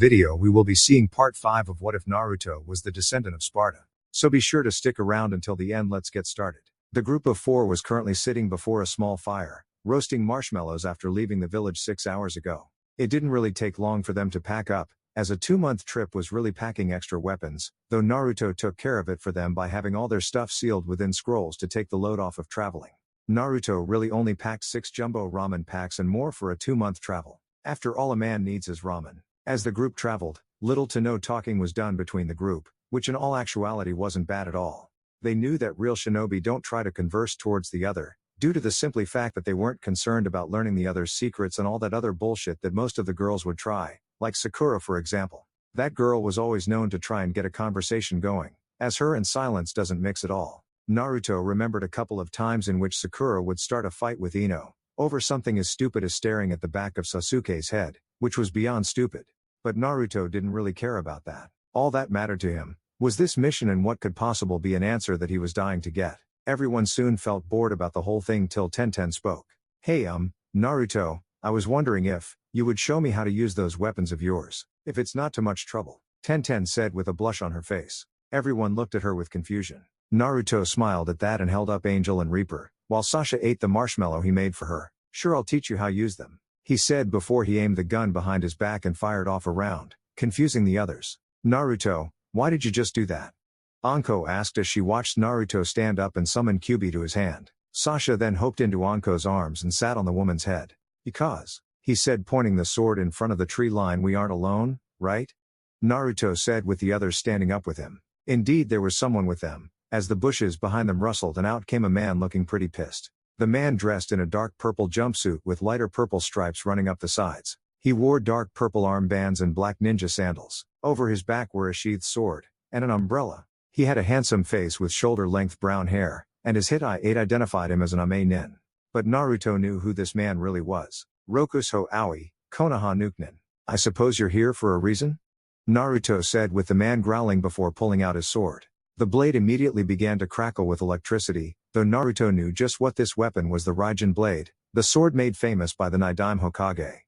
Video we will be seeing part 5 of What If Naruto Was the Descendant of Sparda. So be sure to stick around until the end. Let's get started. The group of 4 was currently sitting before a small fire, roasting marshmallows after leaving the village 6 hours ago. It didn't really take long for them to pack up, as a 2-month trip was really packing extra weapons, though Naruto took care of it for them by having all their stuff sealed within scrolls to take the load off of traveling. Naruto really only packed 6 jumbo ramen packs and more for a 2-month travel. After all a man needs is ramen. As the group traveled, little to no talking was done between the group, which in all actuality wasn't bad at all. They knew that real shinobi don't try to converse towards the other, due to the simply fact that they weren't concerned about learning the other's secrets and all that other bullshit that most of the girls would try, like Sakura for example. That girl was always known to try and get a conversation going, as her and silence doesn't mix at all. Naruto remembered a couple of times in which Sakura would start a fight with Ino, over something as stupid as staring at the back of Sasuke's head, which was beyond stupid. But Naruto didn't really care about that. All that mattered to him was this mission and what could possibly be an answer that he was dying to get. Everyone soon felt bored about the whole thing till Tenten spoke. Hey Naruto, I was wondering if you would show me how to use those weapons of yours, if it's not too much trouble. Tenten said with a blush on her face. Everyone looked at her with confusion. Naruto smiled at that and held up Angel and Reaper, while Sasha ate the marshmallow he made for her. Sure, I'll teach you how to use them, he said before he aimed the gun behind his back and fired off a round, confusing the others. Naruto, why did you just do that? Anko asked as she watched Naruto stand up and summon Kyuubi to his hand. Sasha then hopped into Anko's arms and sat on the woman's head. Because, he said pointing the sword in front of the tree line, we aren't alone, right? Naruto said with the others standing up with him. Indeed there was someone with them, as the bushes behind them rustled and out came a man looking pretty pissed. The man dressed in a dark purple jumpsuit with lighter purple stripes running up the sides. He wore dark purple armbands and black ninja sandals. Over his back were a sheathed sword, and an umbrella. He had a handsome face with shoulder-length brown hair, and his Hit-8 identified him as an Ame Nin. But Naruto knew who this man really was. Rokusho Aoi, Konoha Nukenin. I suppose you're here for a reason? Naruto said with the man growling before pulling out his sword. The blade immediately began to crackle with electricity, though Naruto knew just what this weapon was: the Raijin blade, the sword made famous by the Nidaime Hokage.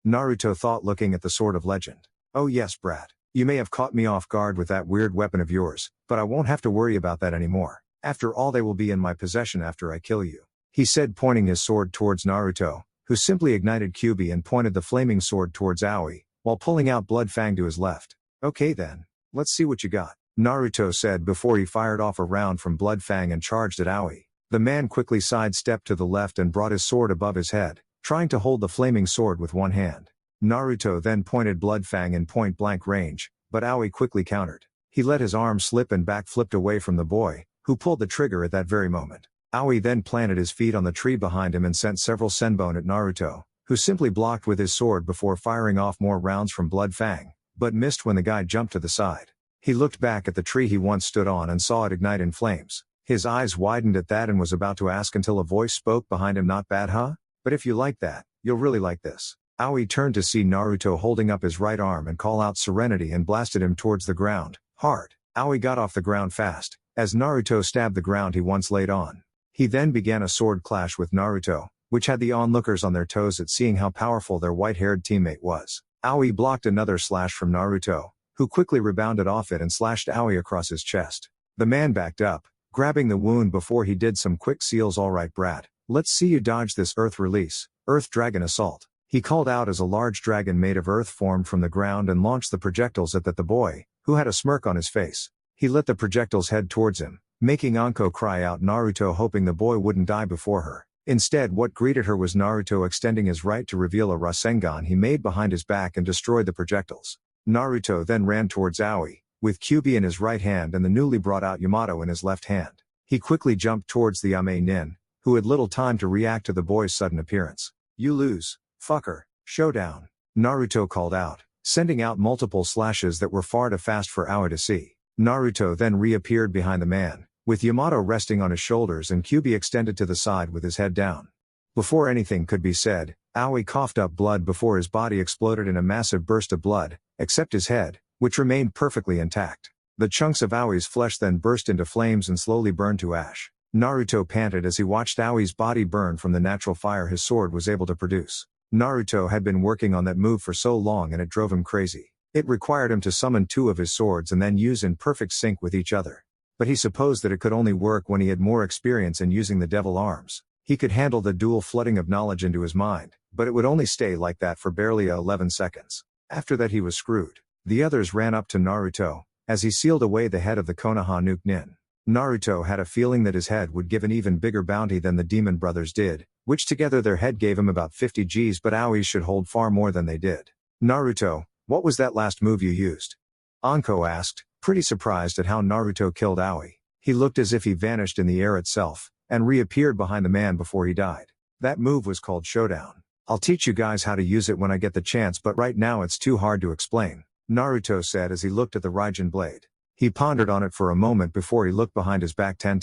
Naruto thought, looking at the sword of legend. Oh yes, brat. You may have caught me off guard with that weird weapon of yours, but I won't have to worry about that anymore. After all, they will be in my possession after I kill you, he said, pointing his sword towards Naruto, who simply ignited Kyuubi and pointed the flaming sword towards Aoi, while pulling out Blood Fang to his left. Okay then, let's see what you got, Naruto said before he fired off a round from Blood Fang and charged at Aoi. The man quickly sidestepped to the left and brought his sword above his head, trying to hold the flaming sword with one hand. Naruto then pointed Blood Fang in point-blank range, but Aoi quickly countered. He let his arm slip and back-flipped away from the boy, who pulled the trigger at that very moment. Aoi then planted his feet on the tree behind him and sent several senbon at Naruto, who simply blocked with his sword before firing off more rounds from Blood Fang, but missed when the guy jumped to the side. He looked back at the tree he once stood on and saw it ignite in flames. His eyes widened at that and was about to ask until a voice spoke behind him, not bad huh? But if you like that, you'll really like this. Aoi turned to see Naruto holding up his right arm and call out serenity and blasted him towards the ground, hard. Aoi got off the ground fast, as Naruto stabbed the ground he once laid on. He then began a sword clash with Naruto, which had the onlookers on their toes at seeing how powerful their white-haired teammate was. Aoi blocked another slash from Naruto, who quickly rebounded off it and slashed Aoi across his chest. The man backed up, grabbing the wound before he did some quick seals. Alright brat, let's see you dodge this earth release, Earth Dragon Assault. He called out as a large dragon made of earth formed from the ground and launched the projectiles at the boy, who had a smirk on his face. He let the projectiles head towards him, making Anko cry out, Naruto hoping the boy wouldn't die before her. Instead, what greeted her was Naruto extending his right to reveal a Rasengan he made behind his back and destroy the projectiles. Naruto then ran towards Aoi, with Kyuubi in his right hand and the newly brought out Yamato in his left hand. He quickly jumped towards the Ame Nin, who had little time to react to the boy's sudden appearance. You lose, fucker. Showdown, Naruto called out, sending out multiple slashes that were far too fast for Aoi to see. Naruto then reappeared behind the man, with Yamato resting on his shoulders and Kyuubi extended to the side with his head down. Before anything could be said, Aoi coughed up blood before his body exploded in a massive burst of blood, except his head, which remained perfectly intact. The chunks of Aoi's flesh then burst into flames and slowly burned to ash. Naruto panted as he watched Aoi's body burn from the natural fire his sword was able to produce. Naruto had been working on that move for so long and it drove him crazy. It required him to summon two of his swords and then use in perfect sync with each other. But he supposed that it could only work when he had more experience in using the devil arms. He could handle the dual flooding of knowledge into his mind, but it would only stay like that for barely 11 seconds. After that he was screwed. The others ran up to Naruto, as he sealed away the head of the Konoha nuke nin. Naruto had a feeling that his head would give an even bigger bounty than the demon brothers did, which together their head gave him about 50 Gs, but Aoi's should hold far more than they did. Naruto, what was that last move you used? Anko asked, pretty surprised at how Naruto killed Aoi. He looked as if he vanished in the air itself, and reappeared behind the man before he died. That move was called Showdown. I'll teach you guys how to use it when I get the chance, but right now it's too hard to explain, Naruto said as he looked at the Raijin blade. He pondered on it for a moment before he looked behind his back. Ten.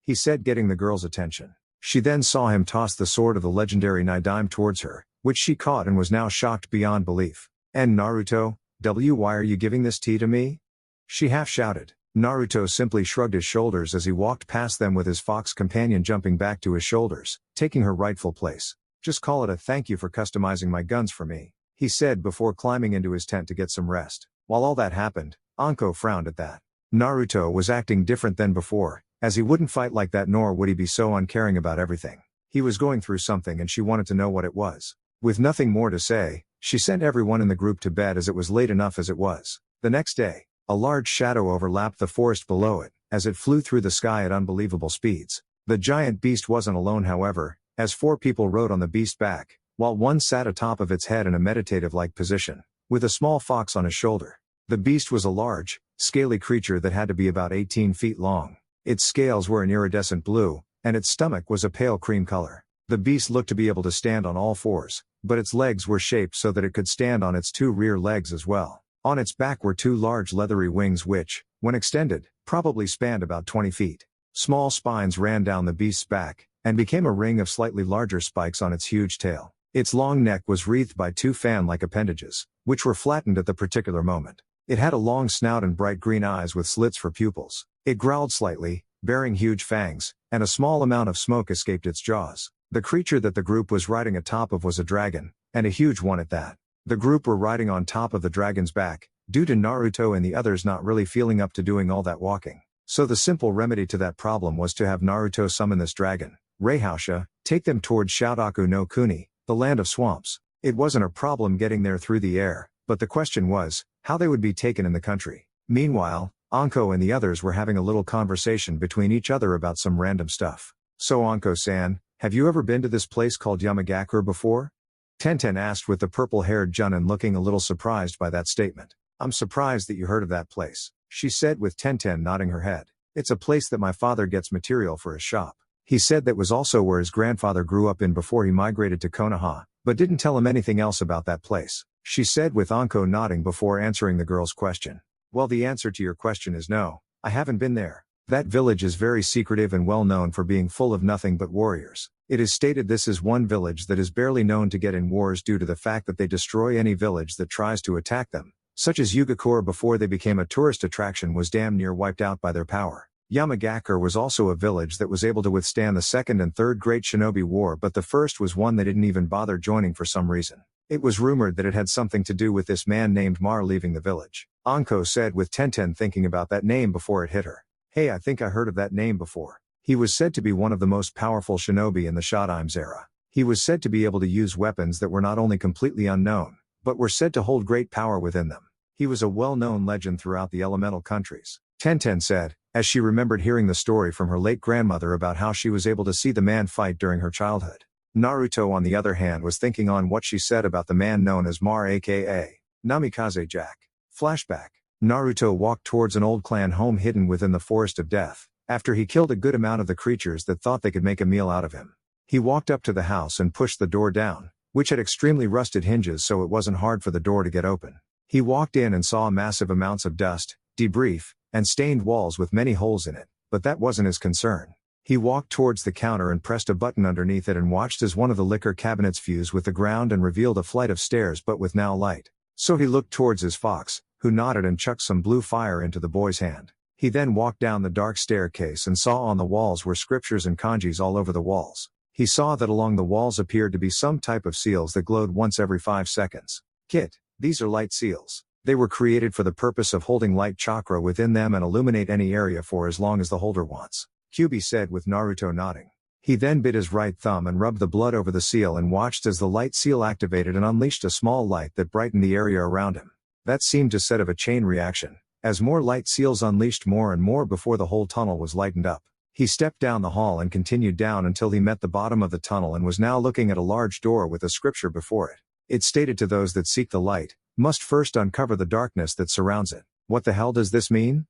He said, getting the girl's attention. She then saw him toss the sword of the legendary Nidaime towards her, which she caught and was now shocked beyond belief. And Naruto, why are you giving this tea to me? She half shouted. Naruto simply shrugged his shoulders as he walked past them with his fox companion jumping back to his shoulders, taking her rightful place. Just call it a thank you for customizing my guns for me, he said before climbing into his tent to get some rest. While all that happened, Anko frowned at that. Naruto was acting different than before, as he wouldn't fight like that nor would he be so uncaring about everything. He was going through something and she wanted to know what it was. With nothing more to say, she sent everyone in the group to bed as it was late enough as it was. The next day, a large shadow overlapped the forest below it, as it flew through the sky at unbelievable speeds. The giant beast wasn't alone, however, as 4 people rode on the beast's back, while one sat atop of its head in a meditative-like position, with a small fox on his shoulder. The beast was a large, scaly creature that had to be about 18 feet long. Its scales were an iridescent blue, and its stomach was a pale cream color. The beast looked to be able to stand on all 4s, but its legs were shaped so that it could stand on its 2 rear legs as well. On its back were 2 large leathery wings which, when extended, probably spanned about 20 feet. Small spines ran down the beast's back, and became a ring of slightly larger spikes on its huge tail. Its long neck was wreathed by 2 fan-like appendages, which were flattened at the particular moment. It had a long snout and bright green eyes with slits for pupils. It growled slightly, bearing huge fangs, and a small amount of smoke escaped its jaws. The creature that the group was riding atop of was a dragon, and a huge one at that. The group were riding on top of the dragon's back, due to Naruto and the others not really feeling up to doing all that walking. So the simple remedy to that problem was to have Naruto summon this dragon, Reihausha, take them towards Shoutaku no Kuni, the land of swamps. It wasn't a problem getting there through the air, but the question was, how they would be taken in the country. Meanwhile, Anko and the others were having a little conversation between each other about some random stuff. So Anko-san, have you ever been to this place called Yamagakure before? Tenten asked with the purple-haired Junin looking a little surprised by that statement. I'm surprised that you heard of that place, she said with Tenten nodding her head. It's a place that my father gets material for his shop. He said that was also where his grandfather grew up in before he migrated to Konoha, but didn't tell him anything else about that place, she said with Anko nodding before answering the girl's question. Well, the answer to your question is no, I haven't been there. That village is very secretive and well known for being full of nothing but warriors. It is stated this is one village that is barely known to get in wars due to the fact that they destroy any village that tries to attack them, such as Yugakure before they became a tourist attraction was damn near wiped out by their power. Yamagakure was also a village that was able to withstand the Second and Third Great Shinobi War, but the first was one they didn't even bother joining for some reason. It was rumored that it had something to do with this man named Mar leaving the village, Anko said with Tenten thinking about that name before it hit her. Hey, I think I heard of that name before. He was said to be one of the most powerful shinobi in the Shodaim's era. He was said to be able to use weapons that were not only completely unknown, but were said to hold great power within them. He was a well-known legend throughout the elemental countries, Tenten said, as she remembered hearing the story from her late grandmother about how she was able to see the man fight during her childhood. Naruto on the other hand was thinking on what she said about the man known as Mar aka Namikaze Jack. Flashback. Naruto walked towards an old clan home hidden within the Forest of Death, after he killed a good amount of the creatures that thought they could make a meal out of him. He walked up to the house and pushed the door down, which had extremely rusted hinges so it wasn't hard for the door to get open. He walked in and saw massive amounts of dust, debris, and stained walls with many holes in it, but that wasn't his concern. He walked towards the counter and pressed a button underneath it and watched as one of the liquor cabinets fused with the ground and revealed a flight of stairs but with now light. So he looked towards his fox, who nodded and chucked some blue fire into the boy's hand. He then walked down the dark staircase and saw on the walls were scriptures and kanjis all over the walls. He saw that along the walls appeared to be some type of seals that glowed once every 5 seconds. Kit, these are light seals. They were created for the purpose of holding light chakra within them and illuminate any area for as long as the holder wants, Kyubi said with Naruto nodding. He then bit his right thumb and rubbed the blood over the seal and watched as the light seal activated and unleashed a small light that brightened the area around him. That seemed to set of a chain reaction, as more light seals unleashed more and more before the whole tunnel was lightened up. He stepped down the hall and continued down until he met the bottom of the tunnel and was now looking at a large door with a scripture before it. It stated, "To those that seek the light, must first uncover the darkness that surrounds it." What the hell does this mean?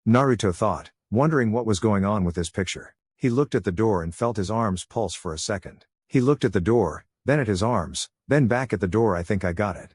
Naruto thought, wondering what was going on with this picture. He looked at the door and felt his arms pulse for a second. He looked at the door, then at his arms, then back at the door. "I think I got it,"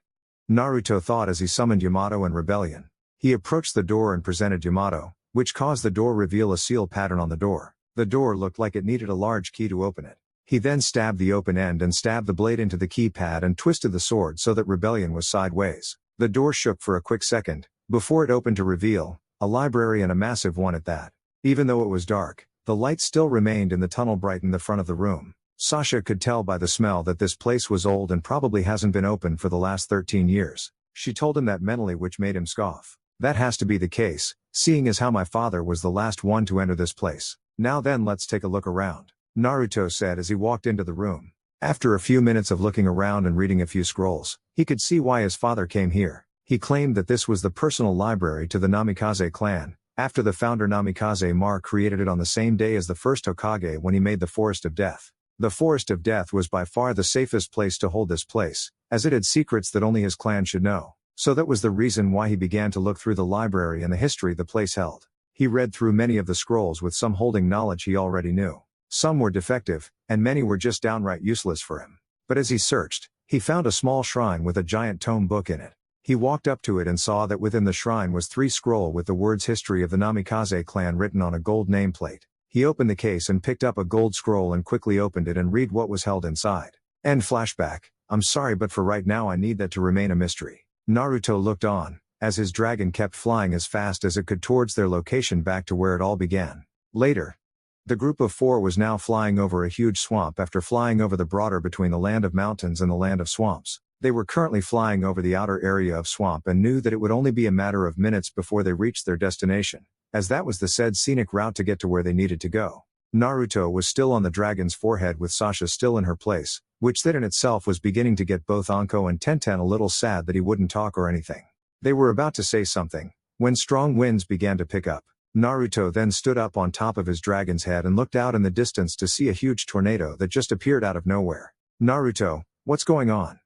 Naruto thought as he summoned Yamato and Rebellion. He approached the door and presented Yamato, which caused the door reveal a seal pattern on the door. The door looked like it needed a large key to open it. He then stabbed the open end and stabbed the blade into the keypad and twisted the sword so that Rebellion was sideways. The door shook for a quick second, before it opened to reveal a library, and a massive one at that. Even though it was dark, the light still remained in the tunnel, brightened the front of the room. Sasha could tell by the smell that this place was old and probably hasn't been opened for the last 13 years. She told him that mentally, which made him scoff. "That has to be the case, seeing as how my father was the last one to enter this place. Now then, let's take a look around," Naruto said as he walked into the room. After a few minutes of looking around and reading a few scrolls, he could see why his father came here. He claimed that this was the personal library to the Namikaze clan, after the founder Namikaze Mar created it on the same day as the first Hokage when he made the Forest of Death. The Forest of Death was by far the safest place to hold this place, as it had secrets that only his clan should know. So that was the reason why he began to look through the library and the history the place held. He read through many of the scrolls, with some holding knowledge he already knew. Some were defective, and many were just downright useless for him. But as he searched, he found a small shrine with a giant tome book in it. He walked up to it and saw that within the shrine was 3 scrolls with the words "History of the Namikaze clan" written on a gold nameplate. He opened the case and picked up a gold scroll and quickly opened it and read what was held inside. End flashback. "I'm sorry, but for right now I need that to remain a mystery." Naruto looked on, as his dragon kept flying as fast as it could towards their location, back to where it all began. Later, the group of 4 was now flying over a huge swamp after flying over the border between the land of mountains and the land of swamps. They were currently flying over the outer area of swamp and knew that it would only be a matter of minutes before they reached their destination, as that was the said scenic route to get to where they needed to go. Naruto was still on the dragon's forehead with Sasha still in her place, which that in itself was beginning to get both Anko and Tenten a little sad that he wouldn't talk or anything. They were about to say something, when strong winds began to pick up. Naruto then stood up on top of his dragon's head and looked out in the distance to see a huge tornado that just appeared out of nowhere. "Naruto, what's going on?"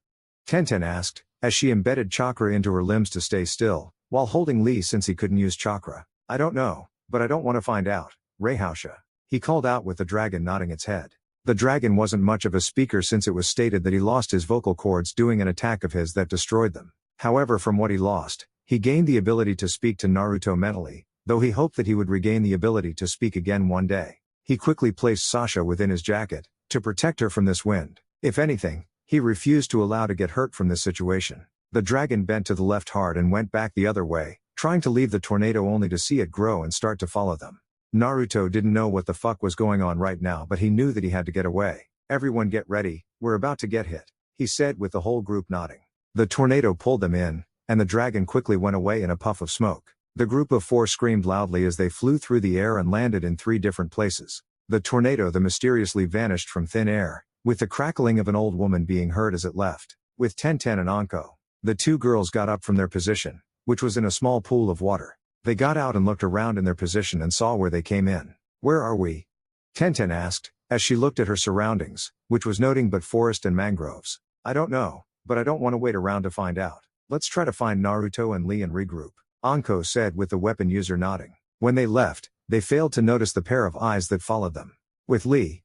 Tenten asked, as she embedded chakra into her limbs to stay still, while holding Lee since he couldn't use chakra. "I don't know, but I don't want to find out, Reihausha," he called out with the dragon nodding its head. The dragon wasn't much of a speaker since it was stated that he lost his vocal cords doing an attack of his that destroyed them. However, from what he lost, he gained the ability to speak to Naruto mentally, though he hoped that he would regain the ability to speak again one day. He quickly placed Sasha within his jacket, to protect her from this wind. If anything, he refused to allow to get hurt from this situation. The dragon bent to the left hard and went back the other way, trying to leave the tornado only to see it grow and start to follow them. Naruto didn't know what the fuck was going on right now, but he knew that he had to get away. "Everyone get ready, we're about to get hit," he said with the whole group nodding. The tornado pulled them in, and the dragon quickly went away in a puff of smoke. The group of 4 screamed loudly as they flew through the air and landed in 3 different places. The tornado mysteriously vanished from thin air, with the crackling of an old woman being heard as it left. With Tenten and Anko, the 2 girls got up from their position, which was in a small pool of water. They got out and looked around in their position and saw where they came in. "Where are we?" Tenten asked, as she looked at her surroundings, which was nothing but forest and mangroves. "I don't know, but I don't want to wait around to find out. Let's try to find Naruto and Lee and regroup," Anko said with the weapon user nodding. When they left, they failed to notice the pair of eyes that followed them. With Lee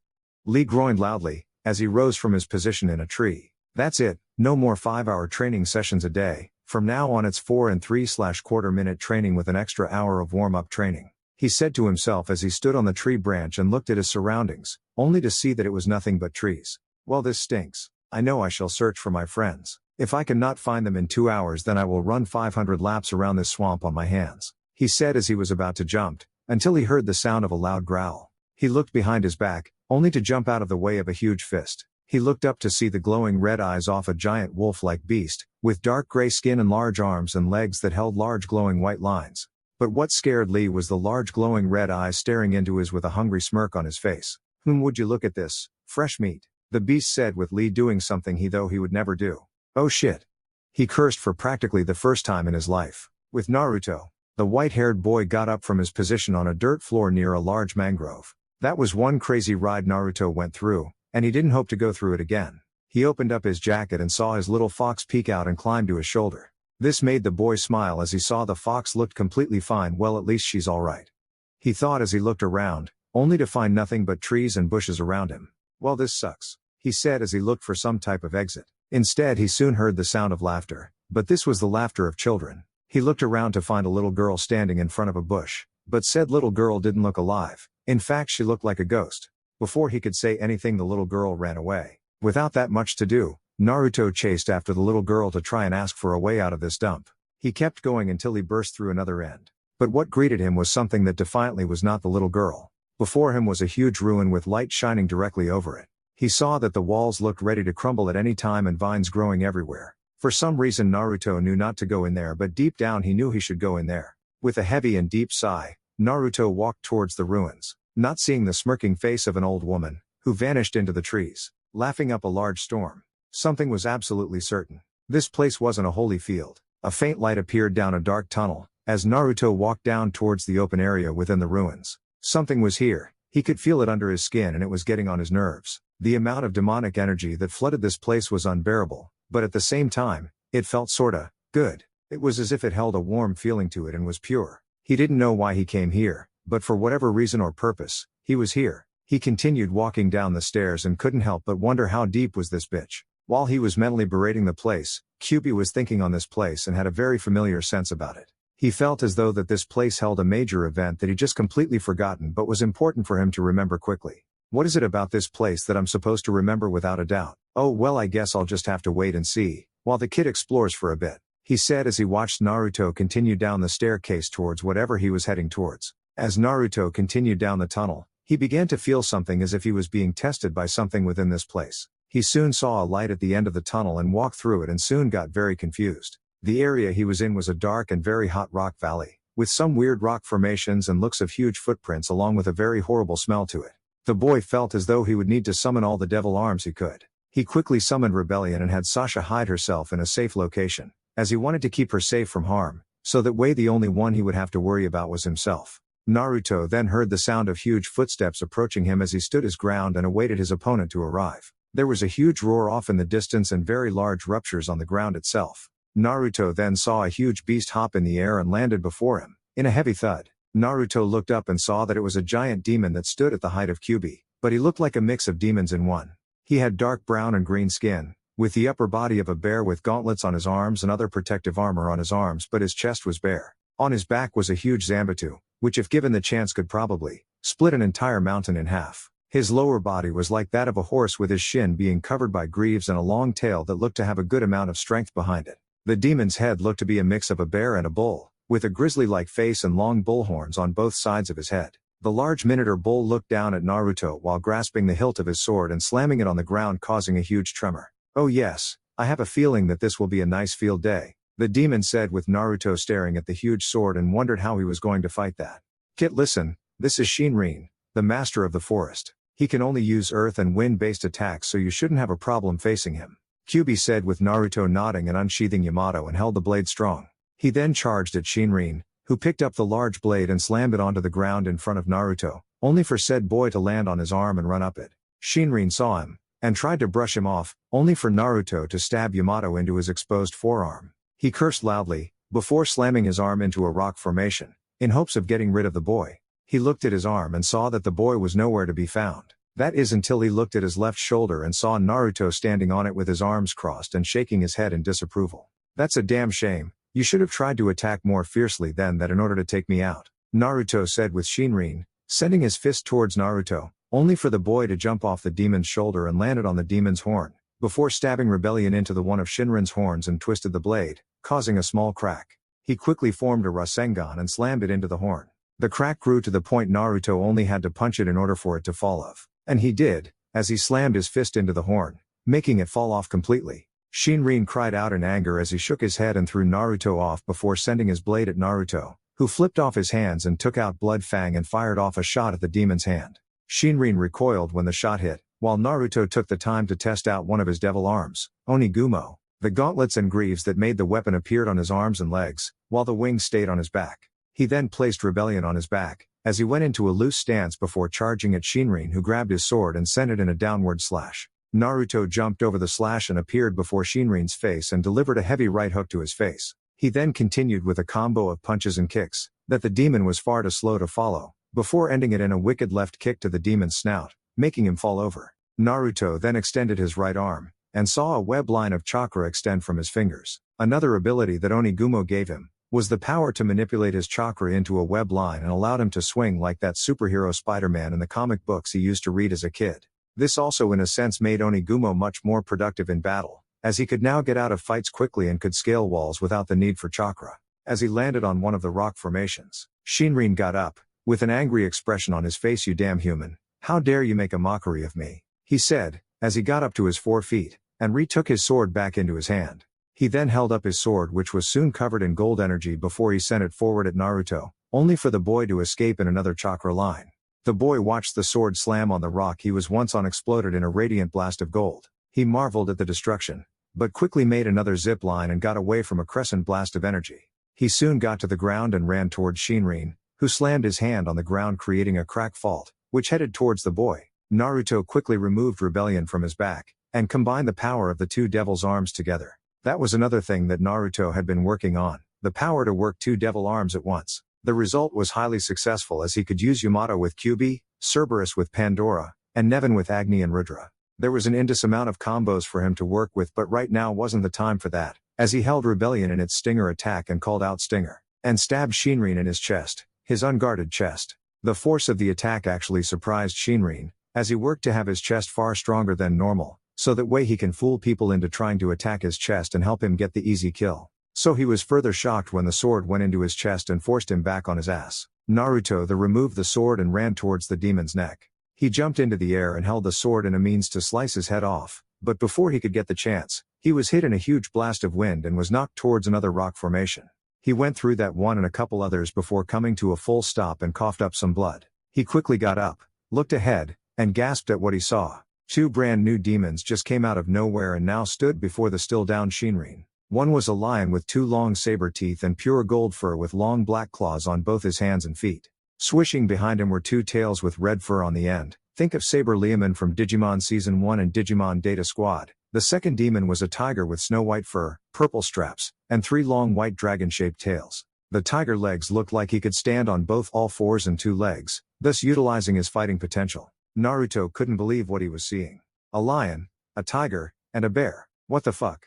groaned loudly, as he rose from his position in a tree. "That's it, no more 5-hour training sessions a day. From now on it's 4 and 3/4 minute training with an extra hour of warm-up training," he said to himself as he stood on the tree branch and looked at his surroundings, only to see that it was nothing but trees. "Well, this stinks. I know I shall search for my friends. If I cannot find them in 2 hours, then I will run 500 laps around this swamp on my hands," he said as he was about to jump, until he heard the sound of a loud growl. He looked behind his back, only to jump out of the way of a huge fist. He looked up to see the glowing red eyes off a giant wolf-like beast, with dark gray skin and large arms and legs that held large glowing white lines. But what scared Lee was the large glowing red eyes staring into his with a hungry smirk on his face. Would you look at this, fresh meat? The beast said with Lee doing something he would never do. Oh shit. He cursed for practically the first time in his life. With Naruto. The white-haired boy got up from his position on a dirt floor near a large mangrove. That was one crazy ride Naruto went through, and he didn't hope to go through it again. He opened up his jacket and saw his little fox peek out and climb to his shoulder. This made the boy smile as he saw the fox looked completely fine. Well, at least she's alright. He thought as he looked around, only to find nothing but trees and bushes around him. Well, this sucks, he said as he looked for some type of exit. Instead, he soon heard the sound of laughter, but this was the laughter of children. He looked around to find a little girl standing in front of a bush, but said little girl didn't look alive. In fact, she looked like a ghost. Before he could say anything, the little girl ran away. Without that much to do, Naruto chased after the little girl to try and ask for a way out of this dump. He kept going until he burst through another end. But what greeted him was something that defiantly was not the little girl. Before him was a huge ruin with light shining directly over it. He saw that the walls looked ready to crumble at any time and vines growing everywhere. For some reason Naruto knew not to go in there, but deep down he knew he should go in there. With a heavy and deep sigh, Naruto walked towards the ruins, not seeing the smirking face of an old woman, who vanished into the trees, laughing up a large storm. Something was absolutely certain. This place wasn't a holy field. A faint light appeared down a dark tunnel, as Naruto walked down towards the open area within the ruins. Something was here. He could feel it under his skin and it was getting on his nerves. The amount of demonic energy that flooded this place was unbearable, but at the same time, it felt sorta good. It was as if it held a warm feeling to it and was pure. He didn't know why he came here, but for whatever reason or purpose, he was here. He continued walking down the stairs and couldn't help but wonder how deep was this bitch. While he was mentally berating the place, Kyubi was thinking on this place and had a very familiar sense about it. He felt as though that this place held a major event that he just completely forgotten but was important for him to remember quickly. What is it about this place that I'm supposed to remember without a doubt? Oh well, I guess I'll just have to wait and see, while the kid explores for a bit, he said as he watched Naruto continue down the staircase towards whatever he was heading towards. As Naruto continued down the tunnel, he began to feel something as if he was being tested by something within this place. He soon saw a light at the end of the tunnel and walked through it and soon got very confused. The area he was in was a dark and very hot rock valley, with some weird rock formations and looks of huge footprints along with a very horrible smell to it. The boy felt as though he would need to summon all the devil arms he could. He quickly summoned Rebellion and had Sasha hide herself in a safe location, as he wanted to keep her safe from harm, so that way the only one he would have to worry about was himself. Naruto then heard the sound of huge footsteps approaching him as he stood his ground and awaited his opponent to arrive. There was a huge roar off in the distance and very large ruptures on the ground itself. Naruto then saw a huge beast hop in the air and landed before him, in a heavy thud. Naruto looked up and saw that it was a giant demon that stood at the height of Kyubi, but he looked like a mix of demons in one. He had dark brown and green skin, with the upper body of a bear with gauntlets on his arms and other protective armor on his arms, but his chest was bare. On his back was a huge Zanbatsu, which if given the chance could probably split an entire mountain in half. His lower body was like that of a horse with his shin being covered by greaves and a long tail that looked to have a good amount of strength behind it. The demon's head looked to be a mix of a bear and a bull, with a grizzly-like face and long bull horns on both sides of his head. The large minotaur bull looked down at Naruto while grasping the hilt of his sword and slamming it on the ground, causing a huge tremor. Oh yes, I have a feeling that this will be a nice field day, the demon said with Naruto staring at the huge sword and wondered how he was going to fight that. Kit, listen, this is Shinrin, the master of the forest. He can only use earth and wind-based attacks, so you shouldn't have a problem facing him, Kyubi said with Naruto nodding and unsheathing Yamato and held the blade strong. He then charged at Shinrin, who picked up the large blade and slammed it onto the ground in front of Naruto, only for said boy to land on his arm and run up it. Shinrin saw him, and tried to brush him off, only for Naruto to stab Yamato into his exposed forearm. He cursed loudly, before slamming his arm into a rock formation, in hopes of getting rid of the boy. He looked at his arm and saw that the boy was nowhere to be found. That is until he looked at his left shoulder and saw Naruto standing on it with his arms crossed and shaking his head in disapproval. That's a damn shame. You should have tried to attack more fiercely than that in order to take me out, Naruto said with Shinrin, sending his fist towards Naruto, only for the boy to jump off the demon's shoulder and landed on the demon's horn, before stabbing Rebellion into the one of Shinrin's horns and twisted the blade, causing a small crack. He quickly formed a Rasengan and slammed it into the horn. The crack grew to the point Naruto only had to punch it in order for it to fall off. And he did, as he slammed his fist into the horn, making it fall off completely. Shinrin cried out in anger as he shook his head and threw Naruto off before sending his blade at Naruto, who flipped off his hands and took out Blood Fang and fired off a shot at the demon's hand. Shinrin recoiled when the shot hit, while Naruto took the time to test out one of his devil arms, Onigumo. The gauntlets and greaves that made the weapon appeared on his arms and legs, while the wings stayed on his back. He then placed Rebellion on his back, as he went into a loose stance before charging at Shinrin, who grabbed his sword and sent it in a downward slash. Naruto jumped over the slash and appeared before Shinrin's face and delivered a heavy right hook to his face. He then continued with a combo of punches and kicks, that the demon was far too slow to follow, before ending it in a wicked left kick to the demon's snout, making him fall over. Naruto then extended his right arm, and saw a web line of chakra extend from his fingers. Another ability that Onigumo gave him was the power to manipulate his chakra into a web line and allowed him to swing like that superhero Spider-Man in the comic books he used to read as a kid. This also in a sense made Onigumo much more productive in battle, as he could now get out of fights quickly and could scale walls without the need for chakra. As he landed on one of the rock formations, Shinrin got up, with an angry expression on his face. "You damn human, how dare you make a mockery of me," he said, as he got up to his 4 feet, and retook his sword back into his hand. He then held up his sword, which was soon covered in gold energy, before he sent it forward at Naruto, only for the boy to escape in another chakra line. The boy watched the sword slam on the rock he was once on, exploded in a radiant blast of gold. He marveled at the destruction, but quickly made another zip line and got away from a crescent blast of energy. He soon got to the ground and ran towards Shinrin, who slammed his hand on the ground, creating a crack fault, which headed towards the boy. Naruto quickly removed Rebellion from his back, and combined the power of the two devil's arms together. That was another thing that Naruto had been working on, the power to work two devil arms at once. The result was highly successful, as he could use Yamato with Kyuubi, Cerberus with Pandora, and Nevin with Agni and Rudra. There was an endless amount of combos for him to work with, but right now wasn't the time for that, as he held Rebellion in its Stinger attack and called out Stinger, and stabbed Shinrin in his chest, his unguarded chest. The force of the attack actually surprised Shinrin, as he worked to have his chest far stronger than normal, so that way he can fool people into trying to attack his chest and help him get the easy kill. So he was further shocked when the sword went into his chest and forced him back on his ass. Naruto then removed the sword and ran towards the demon's neck. He jumped into the air and held the sword in a means to slice his head off, but before he could get the chance, he was hit in a huge blast of wind and was knocked towards another rock formation. He went through that one and a couple others before coming to a full stop and coughed up some blood. He quickly got up, looked ahead, and gasped at what he saw. 2 brand new demons just came out of nowhere and now stood before the still down Shinrin. One was a lion with 2 long saber teeth and pure gold fur with long black claws on both his hands and feet. Swishing behind him were 2 tails with red fur on the end. Think of Saber Leomon from Digimon Season 1 and Digimon Data Squad. The second demon was a tiger with snow white fur, purple straps, and 3 long white dragon-shaped tails. The tiger legs looked like he could stand on both all fours and 2 legs, thus utilizing his fighting potential. Naruto couldn't believe what he was seeing. A lion, a tiger, and a bear. What the fuck?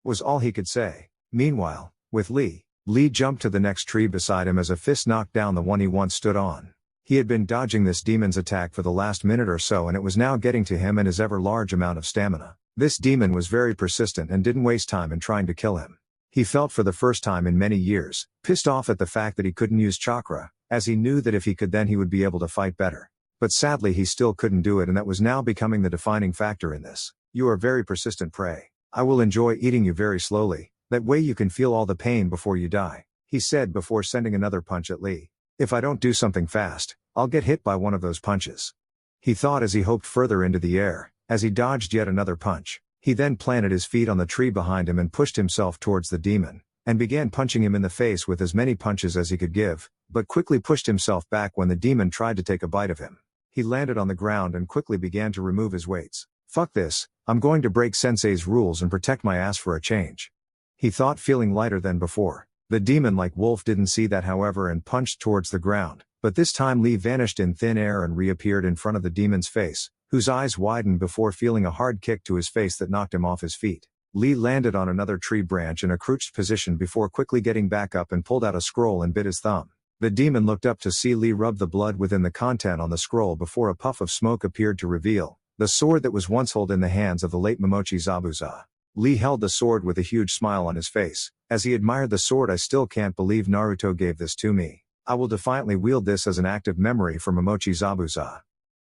Was all he could say. Meanwhile, with Lee jumped to the next tree beside him as a fist knocked down the one he once stood on. He had been dodging this demon's attack for the last minute or so, and it was now getting to him and his ever large amount of stamina. This demon was very persistent and didn't waste time in trying to kill him. He felt for the first time in many years, pissed off at the fact that he couldn't use chakra, as he knew that if he could then he would be able to fight better. But sadly he still couldn't do it, and that was now becoming the defining factor in this. "You are very persistent prey. I will enjoy eating you very slowly, that way you can feel all the pain before you die," he said before sending another punch at Lee. "If I don't do something fast, I'll get hit by one of those punches," he thought as he hoped further into the air, as he dodged yet another punch. He then planted his feet on the tree behind him and pushed himself towards the demon, and began punching him in the face with as many punches as he could give, but quickly pushed himself back when the demon tried to take a bite of him. He landed on the ground and quickly began to remove his weights. "Fuck this, I'm going to break Sensei's rules and protect my ass for a change," he thought, feeling lighter than before. The demon like wolf didn't see that however and punched towards the ground, but this time Lee vanished in thin air and reappeared in front of the demon's face, whose eyes widened before feeling a hard kick to his face that knocked him off his feet. Lee landed on another tree branch in a crouched position before quickly getting back up and pulled out a scroll and bit his thumb. The demon looked up to see Lee rub the blood within the content on the scroll before a puff of smoke appeared to reveal the sword that was once held in the hands of the late Momochi Zabuza. Lee held the sword with a huge smile on his face, as he admired the sword. "I still can't believe Naruto gave this to me. I will defiantly wield this as an act of memory for Momochi Zabuza,"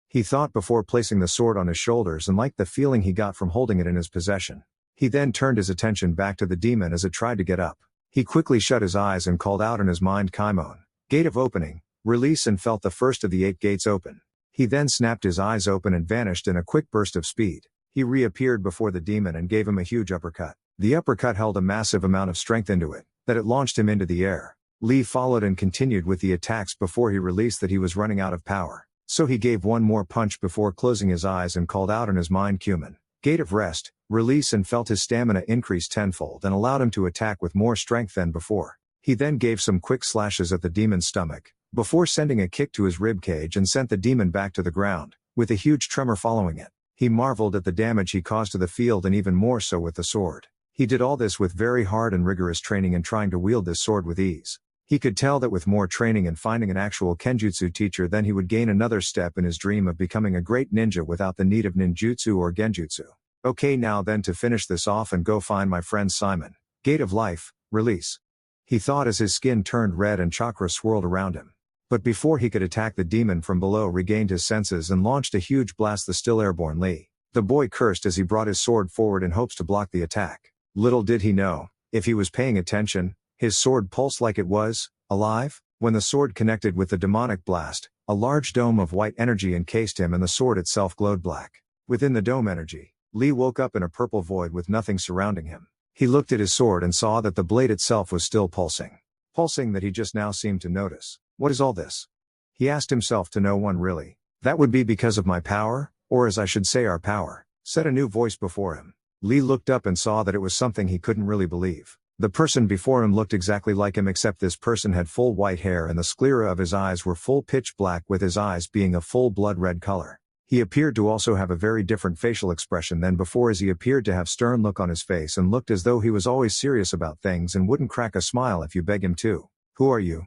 He thought before placing the sword on his shoulders and liked the feeling he got from holding it in his possession. He then turned his attention back to the demon as it tried to get up. He quickly shut his eyes and called out in his mind Kaimon, gate of opening, release, and felt the first of the 8 gates open. He then snapped his eyes open and vanished in a quick burst of speed. He reappeared before the demon and gave him a huge uppercut. The uppercut held a massive amount of strength into it, that it launched him into the air. Lee followed and continued with the attacks before he realized that he was running out of power. So he gave one more punch before closing his eyes and called out in his mind Cumin, gate of rest, release, and felt his stamina increase tenfold and allowed him to attack with more strength than before. He then gave some quick slashes at the demon's stomach, before sending a kick to his rib cage and sent the demon back to the ground, with a huge tremor following it. He marveled at the damage he caused to the field and even more so with the sword. He did all this with very hard and rigorous training and trying to wield this sword with ease. He could tell that with more training and finding an actual kenjutsu teacher, then he would gain another step in his dream of becoming a great ninja without the need of ninjutsu or genjutsu. Okay, now then, to finish this off and go find my friend Simon. Gate of life, release. He thought as his skin turned red and chakra swirled around him. But before he could attack, the demon from below regained his senses and launched a huge blast, the still airborne Lee. The boy cursed as he brought his sword forward in hopes to block the attack. Little did he know, if he was paying attention, his sword pulsed like it was alive. When the sword connected with the demonic blast, a large dome of white energy encased him and the sword itself glowed black. Within the dome energy, Lee woke up in a purple void with nothing surrounding him. He looked at his sword and saw that the blade itself was still pulsing. Pulsing that he just now seemed to notice. What is all this? He asked himself. To no one really. That would be because of my power, or as I should say our power, said a new voice before him. Lee looked up and saw that it was something he couldn't really believe. The person before him looked exactly like him, except this person had full white hair and the sclera of his eyes were full pitch black, with his eyes being a full blood red color. He appeared to also have a very different facial expression than before, as he appeared to have stern look on his face and looked as though he was always serious about things and wouldn't crack a smile if you beg him to. Who are you?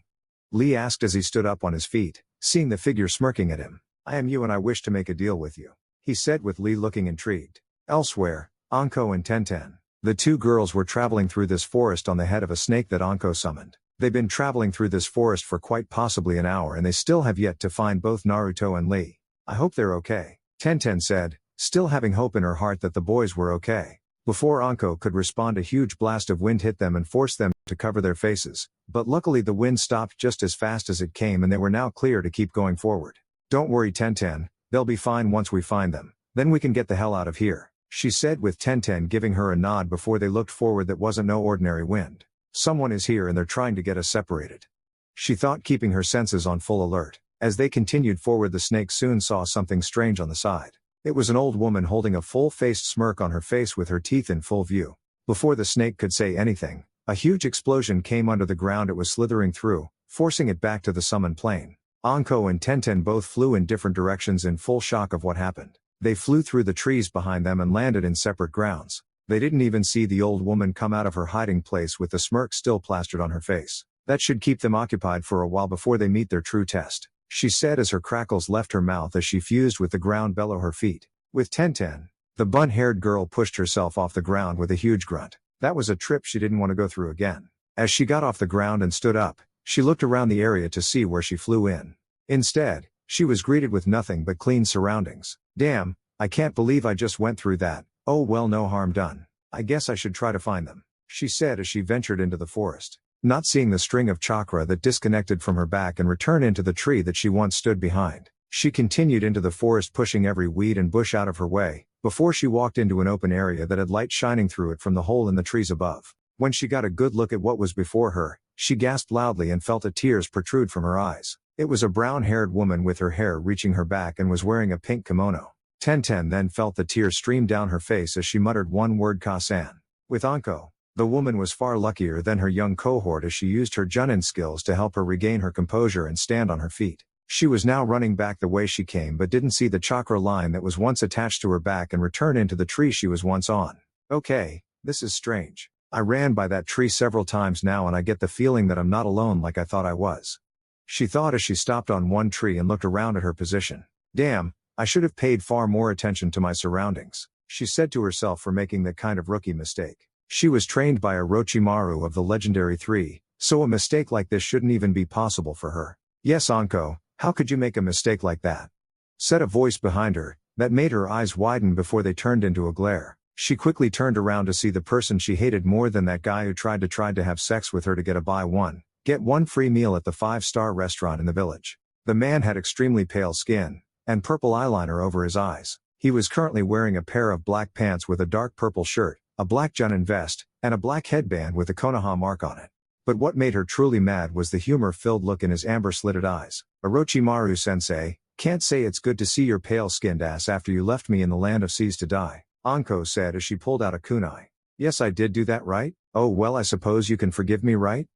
Lee asked as he stood up on his feet, seeing the figure smirking at him. I am you and I wish to make a deal with you, he said, with Lee looking intrigued. Elsewhere, Anko and Tenten. The two girls were traveling through this forest on the head of a snake that Anko summoned. They've been traveling through this forest for quite possibly an hour and they still have yet to find both Naruto and Lee. I hope they're okay, Tenten said, still having hope in her heart that the boys were okay. Before Anko could respond, a huge blast of wind hit them and forced them to cover their faces, but luckily the wind stopped just as fast as it came and they were now clear to keep going forward. Don't worry, Tenten, they'll be fine once we find them, then we can get the hell out of here, she said, with Tenten giving her a nod before they looked forward. That wasn't no ordinary wind. Someone is here and they're trying to get us separated, she thought, keeping her senses on full alert. As they continued forward, the snake soon saw something strange on the side. It was an old woman holding a full-faced smirk on her face with her teeth in full view. Before the snake could say anything, a huge explosion came under the ground it was slithering through, forcing it back to the summoned plane. Anko and Tenten both flew in different directions in full shock of what happened. They flew through the trees behind them and landed in separate grounds. They didn't even see the old woman come out of her hiding place with the smirk still plastered on her face. That should keep them occupied for a while before they meet their true test, she said as her crackles left her mouth as she fused with the ground below her feet. With Tenten, the bun-haired girl pushed herself off the ground with a huge grunt. That was a trip she didn't want to go through again. As she got off the ground and stood up, she looked around the area to see where she flew in. Instead, she was greeted with nothing but clean surroundings. Damn, I can't believe I just went through that. Oh well, no harm done. I guess I should try to find them, she said as she ventured into the forest. Not seeing the string of chakra that disconnected from her back and returned into the tree that she once stood behind, she continued into the forest, pushing every weed and bush out of her way, before she walked into an open area that had light shining through it from the hole in the trees above. When she got a good look at what was before her, she gasped loudly and felt the tears protrude from her eyes. It was a brown-haired woman with her hair reaching her back and was wearing a pink kimono. Tenten then felt the tears stream down her face as she muttered one word, Ka-san. With Anko, the woman was far luckier than her young cohort as she used her Junin skills to help her regain her composure and stand on her feet. She was now running back the way she came but didn't see the chakra line that was once attached to her back and return into the tree she was once on. Okay, this is strange. I ran by that tree several times now and I get the feeling that I'm not alone like I thought I was, she thought as she stopped on one tree and looked around at her position. Damn, I should have paid far more attention to my surroundings, she said to herself for making that kind of rookie mistake. She was trained by Orochimaru of the legendary 3, so a mistake like this shouldn't even be possible for her. Yes, Anko, how could you make a mistake like that? said a voice behind her, that made her eyes widen before they turned into a glare. She quickly turned around to see the person she hated more than that guy who tried to have sex with her to get a buy one, get one free meal at the 5-star restaurant in the village. The man had extremely pale skin, and purple eyeliner over his eyes. He was currently wearing a pair of black pants with a dark purple shirt, a black Junin vest, and a black headband with a Konoha mark on it. But what made her truly mad was the humor-filled look in his amber-slitted eyes. Orochimaru-sensei, can't say it's good to see your pale-skinned ass after you left me in the land of seas to die, Anko said as she pulled out a kunai. Yes, I did do that, right? Oh well, I suppose you can forgive me, right?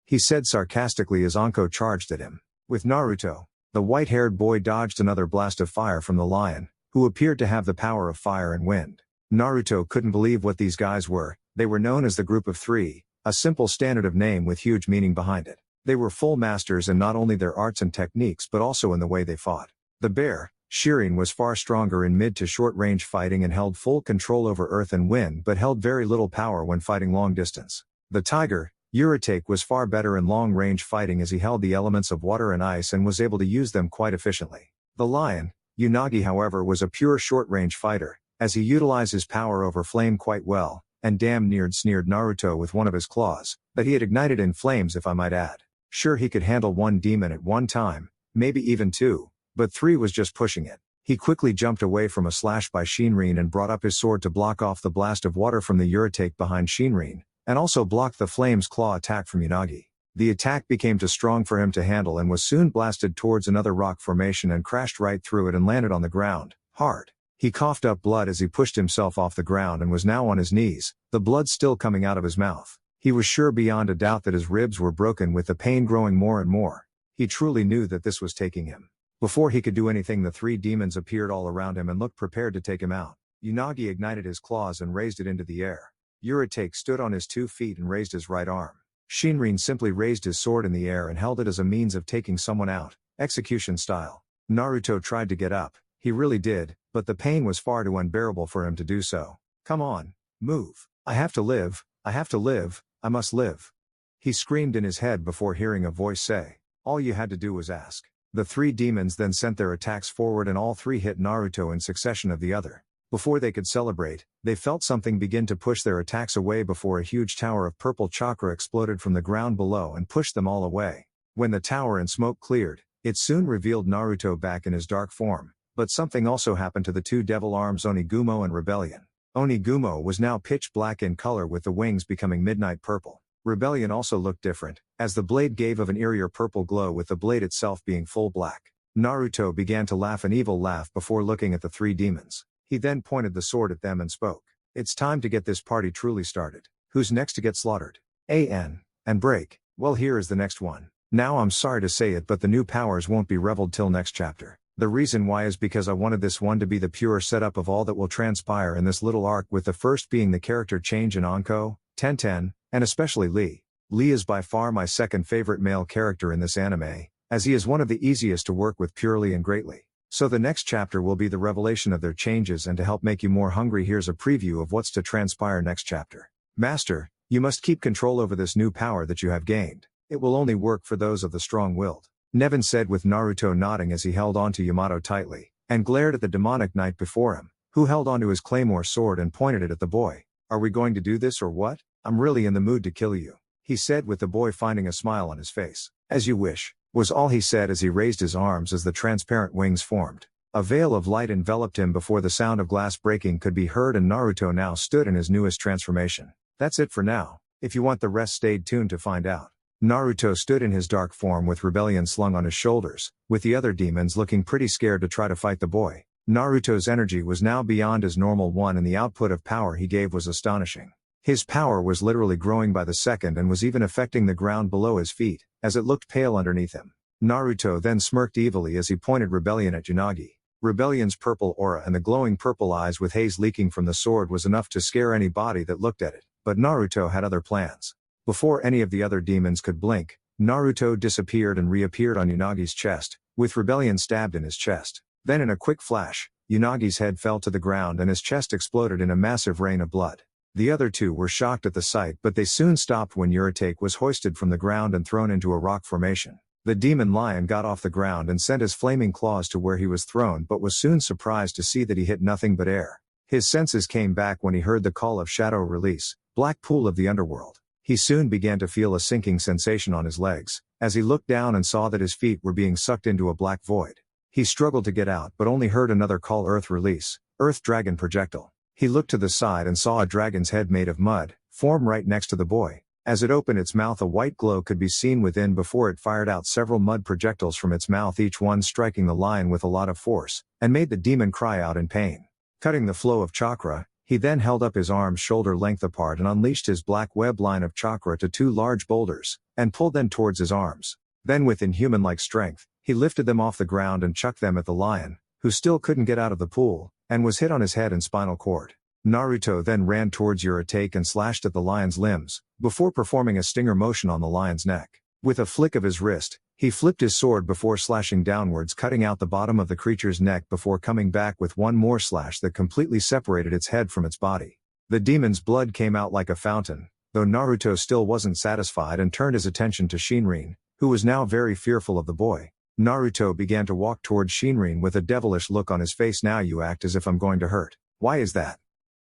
He said sarcastically as Anko charged at him. With Naruto, the white-haired boy dodged another blast of fire from the lion, who appeared to have the power of fire and wind. Naruto couldn't believe what these guys were. They were known as the Group of Three, a simple standard of name with huge meaning behind it. They were full masters in not only their arts and techniques but also in the way they fought. The bear, Shirin, was far stronger in mid to short range fighting and held full control over earth and wind but held very little power when fighting long distance. The tiger, Urotake, was far better in long range fighting as he held the elements of water and ice and was able to use them quite efficiently. The lion, Unagi, however, was a pure short range fighter, as he utilized his power over flame quite well, and damn near sneered Naruto with one of his claws, that he had ignited in flames, if I might add. Sure, he could handle one demon at one time, maybe even two, but three was just pushing it. He quickly jumped away from a slash by Shinrin and brought up his sword to block off the blast of water from the Urotake behind Shinrin, and also blocked the flame's claw attack from Unagi. The attack became too strong for him to handle and was soon blasted towards another rock formation and crashed right through it and landed on the ground, hard. He coughed up blood as he pushed himself off the ground and was now on his knees, the blood still coming out of his mouth. He was sure beyond a doubt that his ribs were broken, with the pain growing more and more. He truly knew that this was taking him. Before he could do anything, the three demons appeared all around him and looked prepared to take him out. Unagi ignited his claws and raised it into the air. Urotake stood on his 2 feet and raised his right arm. Shinrin simply raised his sword in the air and held it as a means of taking someone out, execution style. Naruto tried to get up, he really did, but the pain was far too unbearable for him to do so. Come on, move. I have to live, I have to live, I must live. He screamed in his head before hearing a voice say, all you had to do was ask. The 3 demons then sent their attacks forward and all 3 hit Naruto in succession of the other. Before they could celebrate, they felt something begin to push their attacks away before a huge tower of purple chakra exploded from the ground below and pushed them all away. When the tower and smoke cleared, it soon revealed Naruto back in his dark form, but something also happened to the 2 devil arms Onigumo and Rebellion. Onigumo was now pitch black in color with the wings becoming midnight purple. Rebellion also looked different, as the blade gave of an eerier purple glow with the blade itself being full black. Naruto began to laugh an evil laugh before looking at the 3 demons. He then pointed the sword at them and spoke. It's time to get this party truly started. Who's next to get slaughtered? And break. Well, here is the next one. Now I'm sorry to say it, but the new powers won't be revealed till next chapter. The reason why is because I wanted this one to be the pure setup of all that will transpire in this little arc, with the first being the character change in Anko, Tenten, and especially Lee. Lee is by far my second favorite male character in this anime, as he is one of the easiest to work with purely and greatly. So the next chapter will be the revelation of their changes, and to help make you more hungry, here's a preview of what's to transpire next chapter. Master, you must keep control over this new power that you have gained. It will only work for those of the strong-willed, Nevin said, with Naruto nodding as he held onto Yamato tightly, and glared at the demonic knight before him, who held onto his claymore sword and pointed it at the boy. Are we going to do this or what? I'm really in the mood to kill you, he said, with the boy finding a smile on his face. As you wish, was all he said as he raised his arms as the transparent wings formed. A veil of light enveloped him before the sound of glass breaking could be heard, and Naruto now stood in his newest transformation. That's it for now. If you want the rest, stay tuned to find out. Naruto stood in his dark form with Rebellion slung on his shoulders, with the other demons looking pretty scared to try to fight the boy. Naruto's energy was now beyond his normal one, and the output of power he gave was astonishing. His power was literally growing by the second and was even affecting the ground below his feet, as it looked pale underneath him. Naruto then smirked evilly as he pointed Rebellion at Unagi. Rebellion's purple aura and the glowing purple eyes with haze leaking from the sword was enough to scare anybody that looked at it, but Naruto had other plans. Before any of the other demons could blink, Naruto disappeared and reappeared on Unagi's chest, with Rebellion stabbed in his chest. Then in a quick flash, Unagi's head fell to the ground and his chest exploded in a massive rain of blood. The other 2 were shocked at the sight, but they soon stopped when Urotake was hoisted from the ground and thrown into a rock formation. The demon lion got off the ground and sent his flaming claws to where he was thrown, but was soon surprised to see that he hit nothing but air. His senses came back when he heard the call of Shadow Release, Black Pool of the Underworld. He soon began to feel a sinking sensation on his legs, as he looked down and saw that his feet were being sucked into a black void. He struggled to get out but only heard another call, Earth Release, Earth Dragon Projectile. He looked to the side and saw a dragon's head made of mud, form right next to the boy. As it opened its mouth, a white glow could be seen within before it fired out several mud projectiles from its mouth, each one striking the lion with a lot of force, and made the demon cry out in pain. Cutting the flow of chakra, he then held up his arms shoulder length apart and unleashed his black web line of chakra to two large boulders, and pulled them towards his arms. Then with inhuman-like strength, he lifted them off the ground and chucked them at the lion, who still couldn't get out of the pool, and was hit on his head and spinal cord. Naruto then ran towards Urarake and slashed at the lion's limbs, before performing a stinger motion on the lion's neck. With a flick of his wrist, he flipped his sword before slashing downwards, cutting out the bottom of the creature's neck before coming back with one more slash that completely separated its head from its body. The demon's blood came out like a fountain, though Naruto still wasn't satisfied and turned his attention to Shinrin, who was now very fearful of the boy. Naruto began to walk towards Shinrin with a devilish look on his face. "Now you act as if I'm going to hurt. Why is that?"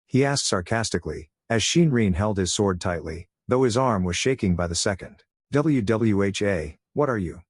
he asked sarcastically, as Shinrin held his sword tightly, though his arm was shaking by the second. "WWHA, what are you?"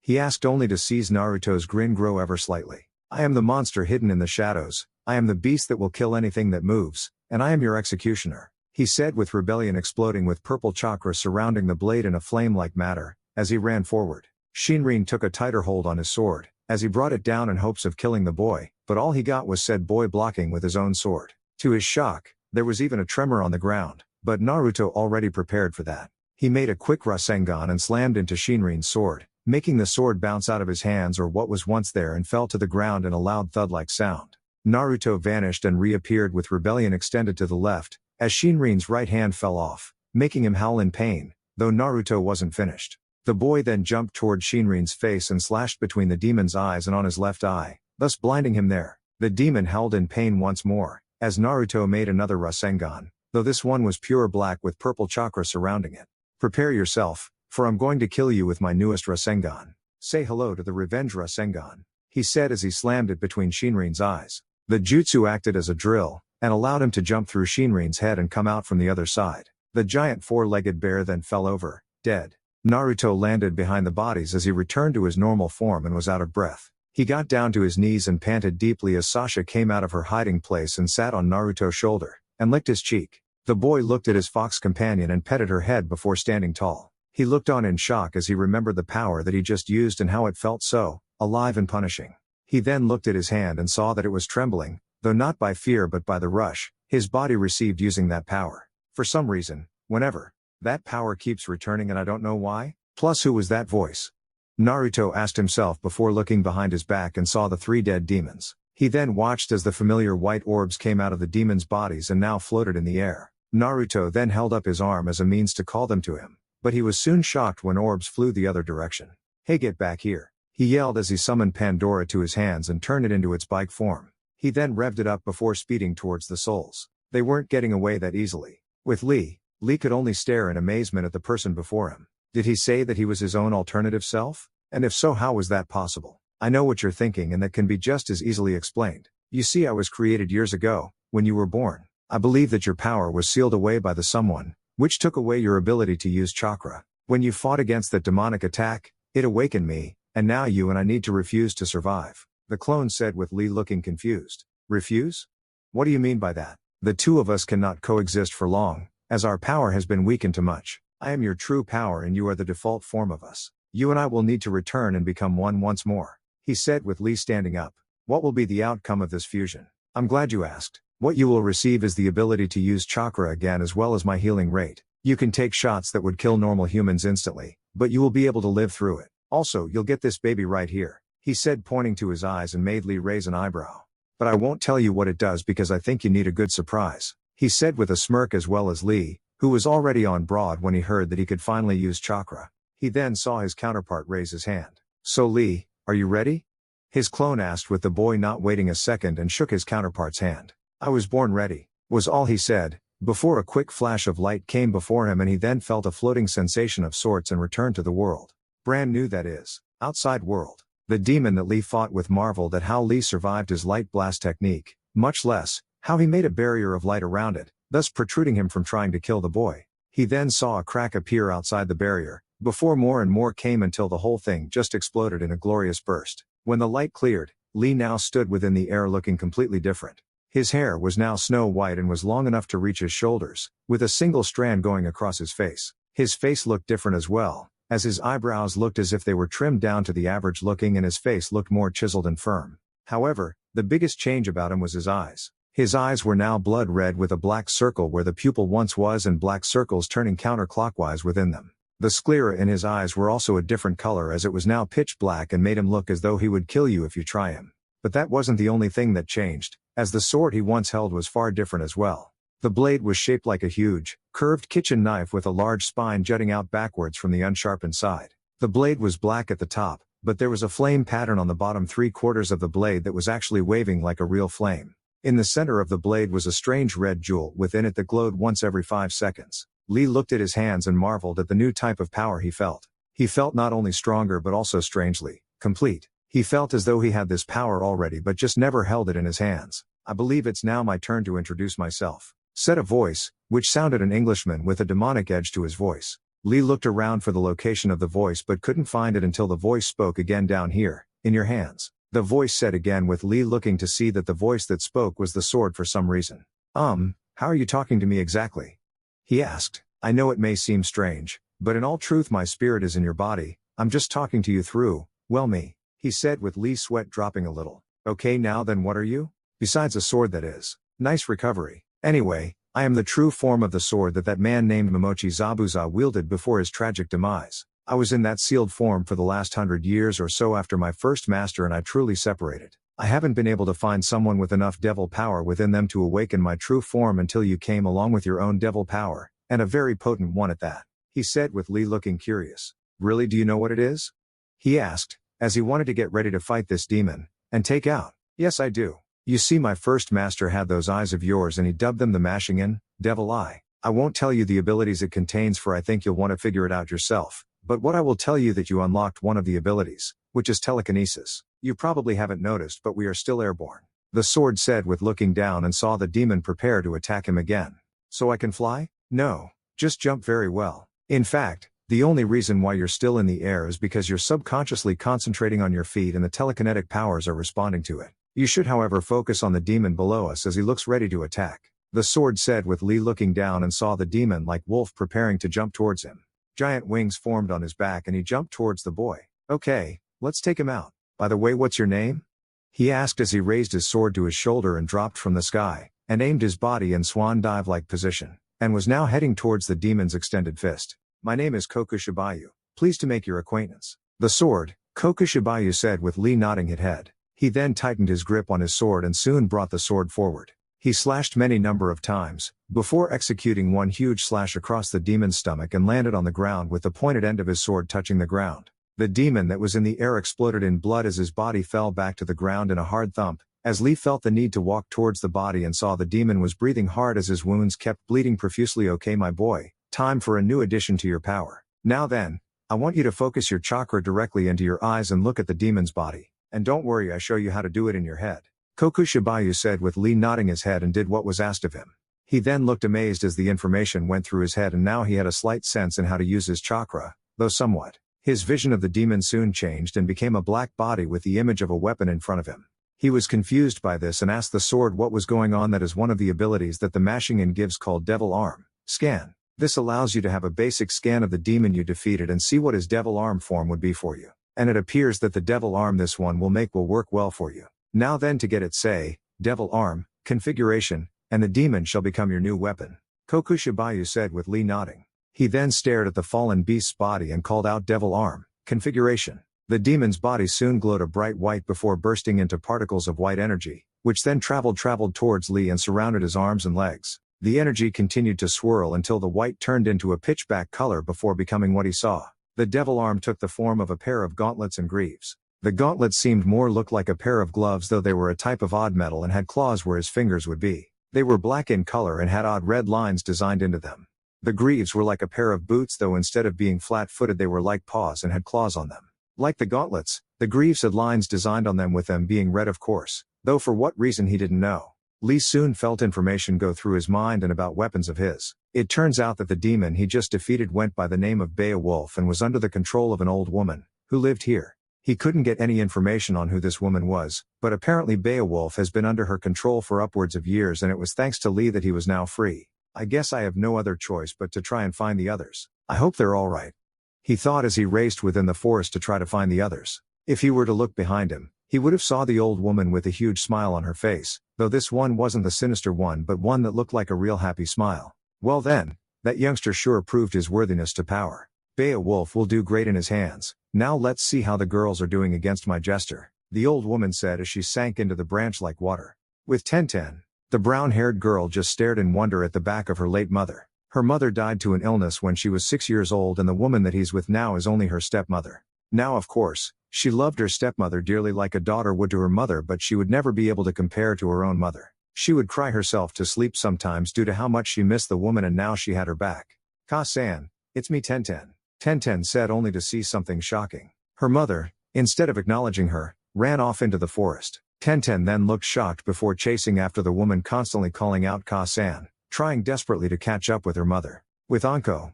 he asked, only to seize Naruto's grin grow ever slightly. "I am the monster hidden in the shadows, I am the beast that will kill anything that moves, and I am your executioner," he said, with rebellion exploding with purple chakra surrounding the blade in a flame-like matter, as he ran forward. Shinrin took a tighter hold on his sword, as he brought it down in hopes of killing the boy, but all he got was said boy blocking with his own sword. To his shock, there was even a tremor on the ground, but Naruto already prepared for that. He made a quick Rasengan and slammed into Shinrin's sword, making the sword bounce out of his hands or what was once there and fell to the ground in a loud thud-like sound. Naruto vanished and reappeared with rebellion extended to the left, as Shinrin's right hand fell off, making him howl in pain, though Naruto wasn't finished. The boy then jumped toward Shinrin's face and slashed between the demon's eyes and on his left eye, thus blinding him there. The demon howled in pain once more, as Naruto made another Rasengan, though this one was pure black with purple chakra surrounding it. "Prepare yourself, for I'm going to kill you with my newest Rasengan. Say hello to the Revenge Rasengan," he said as he slammed it between Shinrin's eyes. The jutsu acted as a drill, and allowed him to jump through Shinrin's head and come out from the other side. The giant four-legged bear then fell over, dead. Naruto landed behind the bodies as he returned to his normal form and was out of breath. He got down to his knees and panted deeply as Sasha came out of her hiding place and sat on Naruto's shoulder, and licked his cheek. The boy looked at his fox companion and petted her head before standing tall. He looked on in shock as he remembered the power that he just used and how it felt so alive and punishing. He then looked at his hand and saw that it was trembling, though not by fear but by the rush his body received using that power. For some reason, whenever that power keeps returning and I don't know why. Plus, who was that voice? Naruto asked himself before looking behind his back and saw the three dead demons. He then watched as the familiar white orbs came out of the demons' bodies and now floated in the air. Naruto then held up his arm as a means to call them to him, but he was soon shocked when orbs flew the other direction. "Hey, get back here," he yelled as he summoned Pandora to his hands and turned it into its bike form. He then revved it up before speeding towards the souls. They weren't getting away that easily. With Lee could only stare in amazement at the person before him. Did he say that he was his own alternative self? And if so, how was that possible? "I know what you're thinking, and that can be just as easily explained. You see, I was created years ago, when you were born. I believe that your power was sealed away by the someone, which took away your ability to use chakra. When you fought against that demonic attack, it awakened me, and now you and I need to refuse to survive," the clone said, with Lee looking confused. "Refuse? What do you mean by that?" "The two of us cannot coexist for long, as our power has been weakened too much. I am your true power and you are the default form of us. You and I will need to return and become one once more," he said, with Lee standing up. "What will be the outcome of this fusion? I'm glad you asked. What you will receive is the ability to use chakra again, as well as my healing rate. You can take shots that would kill normal humans instantly, but you will be able to live through it. Also, you'll get this baby right here," he said, pointing to his eyes, and made Lee raise an eyebrow. "But I won't tell you what it does because I think you need a good surprise," he said with a smirk, as well as Lee, who was already on broad when he heard that he could finally use chakra. He then saw his counterpart raise his hand. "So Lee, are you ready?" his clone asked, with the boy not waiting a second and shook his counterpart's hand. "I was born ready," was all he said, before a quick flash of light came before him and he then felt a floating sensation of sorts and returned to the world. Brand new, that is. Outside world. The demon that Lee fought with marveled at how Lee survived his light blast technique, much less, how he made a barrier of light around it, thus protruding him from trying to kill the boy. He then saw a crack appear outside the barrier, before more and more came until the whole thing just exploded in a glorious burst. When the light cleared, Lee now stood within the air looking completely different. His hair was now snow white and was long enough to reach his shoulders, with a single strand going across his face. His face looked different as well, as his eyebrows looked as if they were trimmed down to the average looking and his face looked more chiseled and firm. However, the biggest change about him was his eyes. His eyes were now blood red with a black circle where the pupil once was and black circles turning counterclockwise within them. The sclera in his eyes were also a different color as it was now pitch black and made him look as though he would kill you if you try him. But that wasn't the only thing that changed, as the sword he once held was far different as well. The blade was shaped like a huge, curved kitchen knife with a large spine jutting out backwards from the unsharpened side. The blade was black at the top, but there was a flame pattern on the bottom 3/4 of the blade that was actually waving like a real flame. In the center of the blade was a strange red jewel within it that glowed once every 5 seconds. Lee looked at his hands and marveled at the new type of power he felt. He felt not only stronger but also strangely complete. He felt as though he had this power already but just never held it in his hands. "I believe it's now my turn to introduce myself," said a voice, which sounded an Englishman with a demonic edge to his voice. Lee looked around for the location of the voice but couldn't find it until the voice spoke again. "Down here, in your hands," the voice said again, with Lee looking to see that the voice that spoke was the sword for some reason. How are you talking to me exactly?" he asked. "I know it may seem strange, but in all truth my spirit is in your body. I'm just talking to you through, well, me," he said, with Lee's sweat dropping a little. "Okay, now then, what are you? Besides a sword, that is. Nice recovery. Anyway, I am the true form of the sword that man named Momochi Zabuza wielded before his tragic demise. I was in that sealed form for the last 100 years or so after my first master and I truly separated. I haven't been able to find someone with enough devil power within them to awaken my true form until you came along with your own devil power, and a very potent one at that," he said, with Lee looking curious. "Really, do you know what it is?" he asked, as he wanted to get ready to fight this demon and take out. "Yes, I do. You see, my first master had those eyes of yours and he dubbed them the mashing in, devil eye. I won't tell you the abilities it contains for I think you'll want to figure it out yourself, but what I will tell you that you unlocked one of the abilities, which is telekinesis. You probably haven't noticed, but we are still airborne," the sword said, with looking down and saw the demon prepare to attack him again. "So I can fly?" "No, just jump very well. In fact, the only reason why you're still in the air is because you're subconsciously concentrating on your feet and the telekinetic powers are responding to it. You should, however, focus on the demon below us as he looks ready to attack," the sword said, with Lee looking down and saw the demon like wolf preparing to jump towards him. Giant wings formed on his back and he jumped towards the boy. "Okay, let's take him out. By the way, what's your name?" he asked as he raised his sword to his shoulder and dropped from the sky, and aimed his body in swan dive-like position, and was now heading towards the demon's extended fist. "My name is Kokushibayu. Pleased to make your acquaintance," the sword, Kokushibayu said, with Lee nodding his head. He then tightened his grip on his sword and soon brought the sword forward. He slashed many number of times, before executing one huge slash across the demon's stomach and landed on the ground with the pointed end of his sword touching the ground. The demon that was in the air exploded in blood as his body fell back to the ground in a hard thump, as Lee felt the need to walk towards the body and saw the demon was breathing hard as his wounds kept bleeding profusely. "Okay, my boy, time for a new addition to your power. Now then, I want you to focus your chakra directly into your eyes and look at the demon's body. And don't worry, I show you how to do it in your head," Kokushibayu said, with Lee nodding his head, and did what was asked of him. He then looked amazed as the information went through his head, and now he had a slight sense in how to use his chakra, though somewhat. His vision of the demon soon changed and became a black body with the image of a weapon in front of him. He was confused by this and asked the sword what was going on. "That is one of the abilities that the mashing in gives, called Devil Arm Scan. This allows you to have a basic scan of the demon you defeated and see what his devil arm form would be for you. And it appears that the devil arm this one will work well for you. Now then, to get it, say, devil arm, configuration, and the demon shall become your new weapon," Kokushibayu said, with Lee nodding. He then stared at the fallen beast's body and called out, "Devil arm, configuration." The demon's body soon glowed a bright white before bursting into particles of white energy, which then traveled towards Lee and surrounded his arms and legs. The energy continued to swirl until the white turned into a pitch-black color before becoming what he saw. The devil arm took the form of a pair of gauntlets and greaves. The gauntlets seemed more looked like a pair of gloves, though they were a type of odd metal and had claws where his fingers would be. They were black in color and had odd red lines designed into them. The greaves were like a pair of boots, though instead of being flat-footed they were like paws and had claws on them. Like the gauntlets, the greaves had lines designed on them, with them being red of course, though for what reason he didn't know. Lee soon felt information go through his mind and about weapons of his. It turns out that the demon he just defeated went by the name of Beowulf and was under the control of an old woman, who lived here. He couldn't get any information on who this woman was, but apparently Beowulf has been under her control for upwards of years, and it was thanks to Lee that he was now free. I guess I have no other choice but to try and find the others. I hope they're all right, he thought as he raced within the forest to try to find the others. If he were to look behind him, he would have saw the old woman with a huge smile on her face, though this one wasn't the sinister one but one that looked like a real happy smile. Well then, that youngster sure proved his worthiness to power. Beowulf will do great in his hands. Now let's see how the girls are doing against my jester, the old woman said as she sank into the branch like water. With Tenten, the brown-haired girl just stared in wonder at the back of her late mother. Her mother died to an illness when she was 6 years old, and the woman that he's with now is only her stepmother. Now of course, she loved her stepmother dearly like a daughter would to her mother, but she would never be able to compare to her own mother. She would cry herself to sleep sometimes due to how much she missed the woman, and now she had her back. "Ka-san, it's me Tenten," Tenten said, only to see something shocking. Her mother, instead of acknowledging her, ran off into the forest. Tenten then looked shocked before chasing after the woman, constantly calling out "Ka-san," trying desperately to catch up with her mother. With Anko,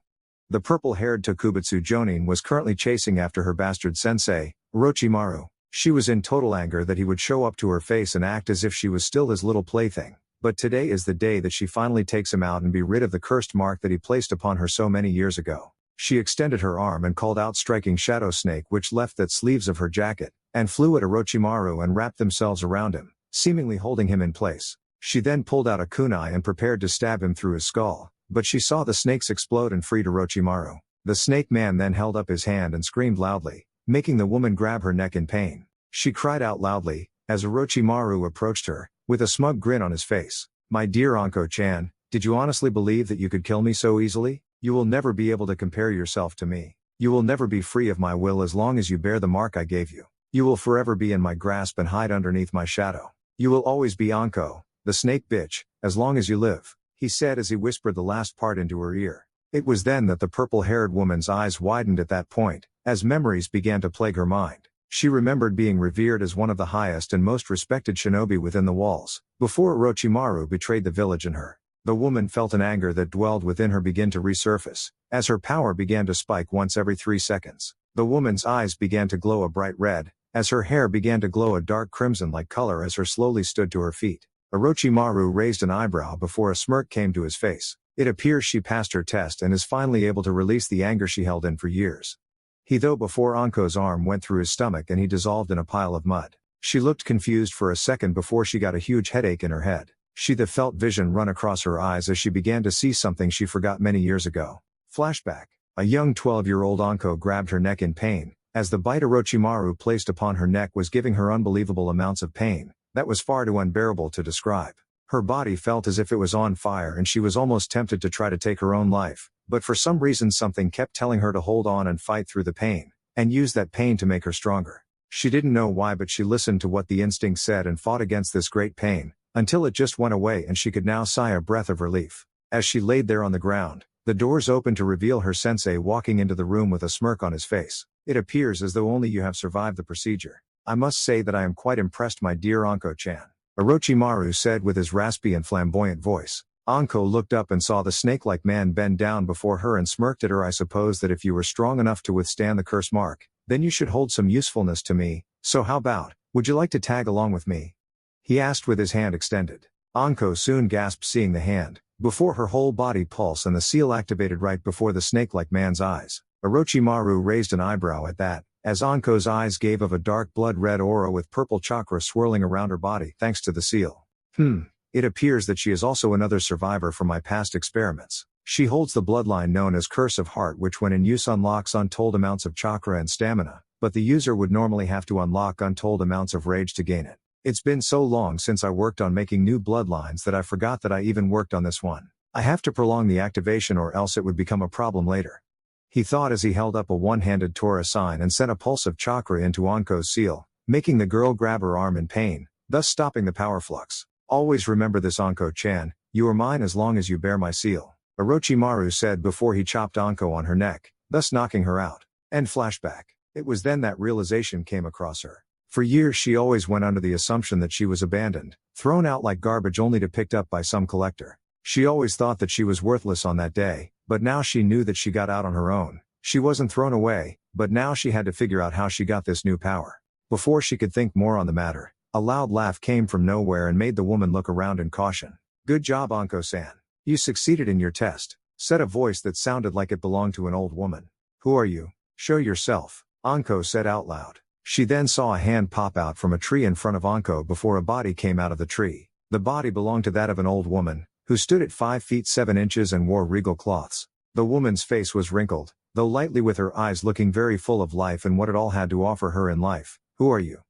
the purple-haired Tokubutsu Jonin was currently chasing after her bastard sensei, Orochimaru. She was in total anger that he would show up to her face and act as if she was still his little plaything. But today is the day that she finally takes him out and be rid of the cursed mark that he placed upon her so many years ago. She extended her arm and called out, striking Shadow Snake, which left the sleeves of her jacket, and flew at Orochimaru and wrapped themselves around him, seemingly holding him in place. She then pulled out a kunai and prepared to stab him through his skull, but she saw the snakes explode and freed Orochimaru. The snake man then held up his hand and screamed loudly, making the woman grab her neck in pain. She cried out loudly, as Orochimaru approached her, with a smug grin on his face. "My dear Anko-chan, did you honestly believe that you could kill me so easily? You will never be able to compare yourself to me. You will never be free of my will as long as you bear the mark I gave you. You will forever be in my grasp and hide underneath my shadow. You will always be Anko, the snake bitch, as long as you live," he said as he whispered the last part into her ear. It was then that the purple-haired woman's eyes widened at that point, as memories began to plague her mind. She remembered being revered as one of the highest and most respected shinobi within the walls, before Orochimaru betrayed the village and her. The woman felt an anger that dwelled within her begin to resurface, as her power began to spike once every 3 seconds. The woman's eyes began to glow a bright red, as her hair began to glow a dark crimson-like color as her slowly stood to her feet. Orochimaru raised an eyebrow before a smirk came to his face. It appears she passed her test and is finally able to release the anger she held in for years. Though before Anko's arm went through his stomach and he dissolved in a pile of mud. She looked confused for a second before she got a huge headache in her head. She felt vision run across her eyes as she began to see something she forgot many years ago. Flashback. A young 12-year-old Anko grabbed her neck in pain, as the bite Orochimaru placed upon her neck was giving her unbelievable amounts of pain, that was far too unbearable to describe. Her body felt as if it was on fire and she was almost tempted to try to take her own life, but for some reason something kept telling her to hold on and fight through the pain, and use that pain to make her stronger. She didn't know why, but she listened to what the instinct said and fought against this great pain, until it just went away and she could now sigh a breath of relief. As she laid there on the ground, the doors opened to reveal her sensei walking into the room with a smirk on his face. "It appears as though only you have survived the procedure. I must say that I am quite impressed, my dear Anko-chan," Orochimaru said with his raspy and flamboyant voice. Anko looked up and saw the snake-like man bend down before her and smirked at her. "I suppose that if you were strong enough to withstand the curse mark, then you should hold some usefulness to me, so how about, would you like to tag along with me?" he asked with his hand extended. Anko soon gasped seeing the hand, before her whole body pulse and the seal activated right before the snake-like man's eyes. Orochimaru raised an eyebrow at that, as Anko's eyes gave of a dark blood-red aura with purple chakra swirling around her body thanks to the seal. It appears that she is also another survivor from my past experiments. She holds the bloodline known as Curse of Heart, which when in use unlocks untold amounts of chakra and stamina, but the user would normally have to unlock untold amounts of rage to gain it. It's been so long since I worked on making new bloodlines that I forgot that I even worked on this one. I have to prolong the activation or else it would become a problem later, he thought as he held up a one-handed Tora sign and sent a pulse of chakra into Anko's seal, making the girl grab her arm in pain, thus stopping the power flux. "Always remember this, Anko-chan, you are mine as long as you bear my seal. Orochimaru said before he chopped Anko on her neck, thus knocking her out. End flashback. It was then that realization came across her. For years she always went under the assumption that she was abandoned, thrown out like garbage only to picked up by some collector. She always thought that she was worthless on that day, but now she knew that she got out on her own. She wasn't thrown away, but now she had to figure out how she got this new power. Before she could think more on the matter, a loud laugh came from nowhere and made the woman look around in caution. "Good job, Anko-san. You succeeded in your test," said a voice that sounded like it belonged to an old woman. "Who are you? Show yourself," Anko said out loud. She then saw a hand pop out from a tree in front of Anko before a body came out of the tree. The body belonged to that of an old woman, who stood at 5 feet 7 inches and wore regal cloths. The woman's face was wrinkled, though lightly, with her eyes looking very full of life and what it all had to offer her in life. "Who are you?"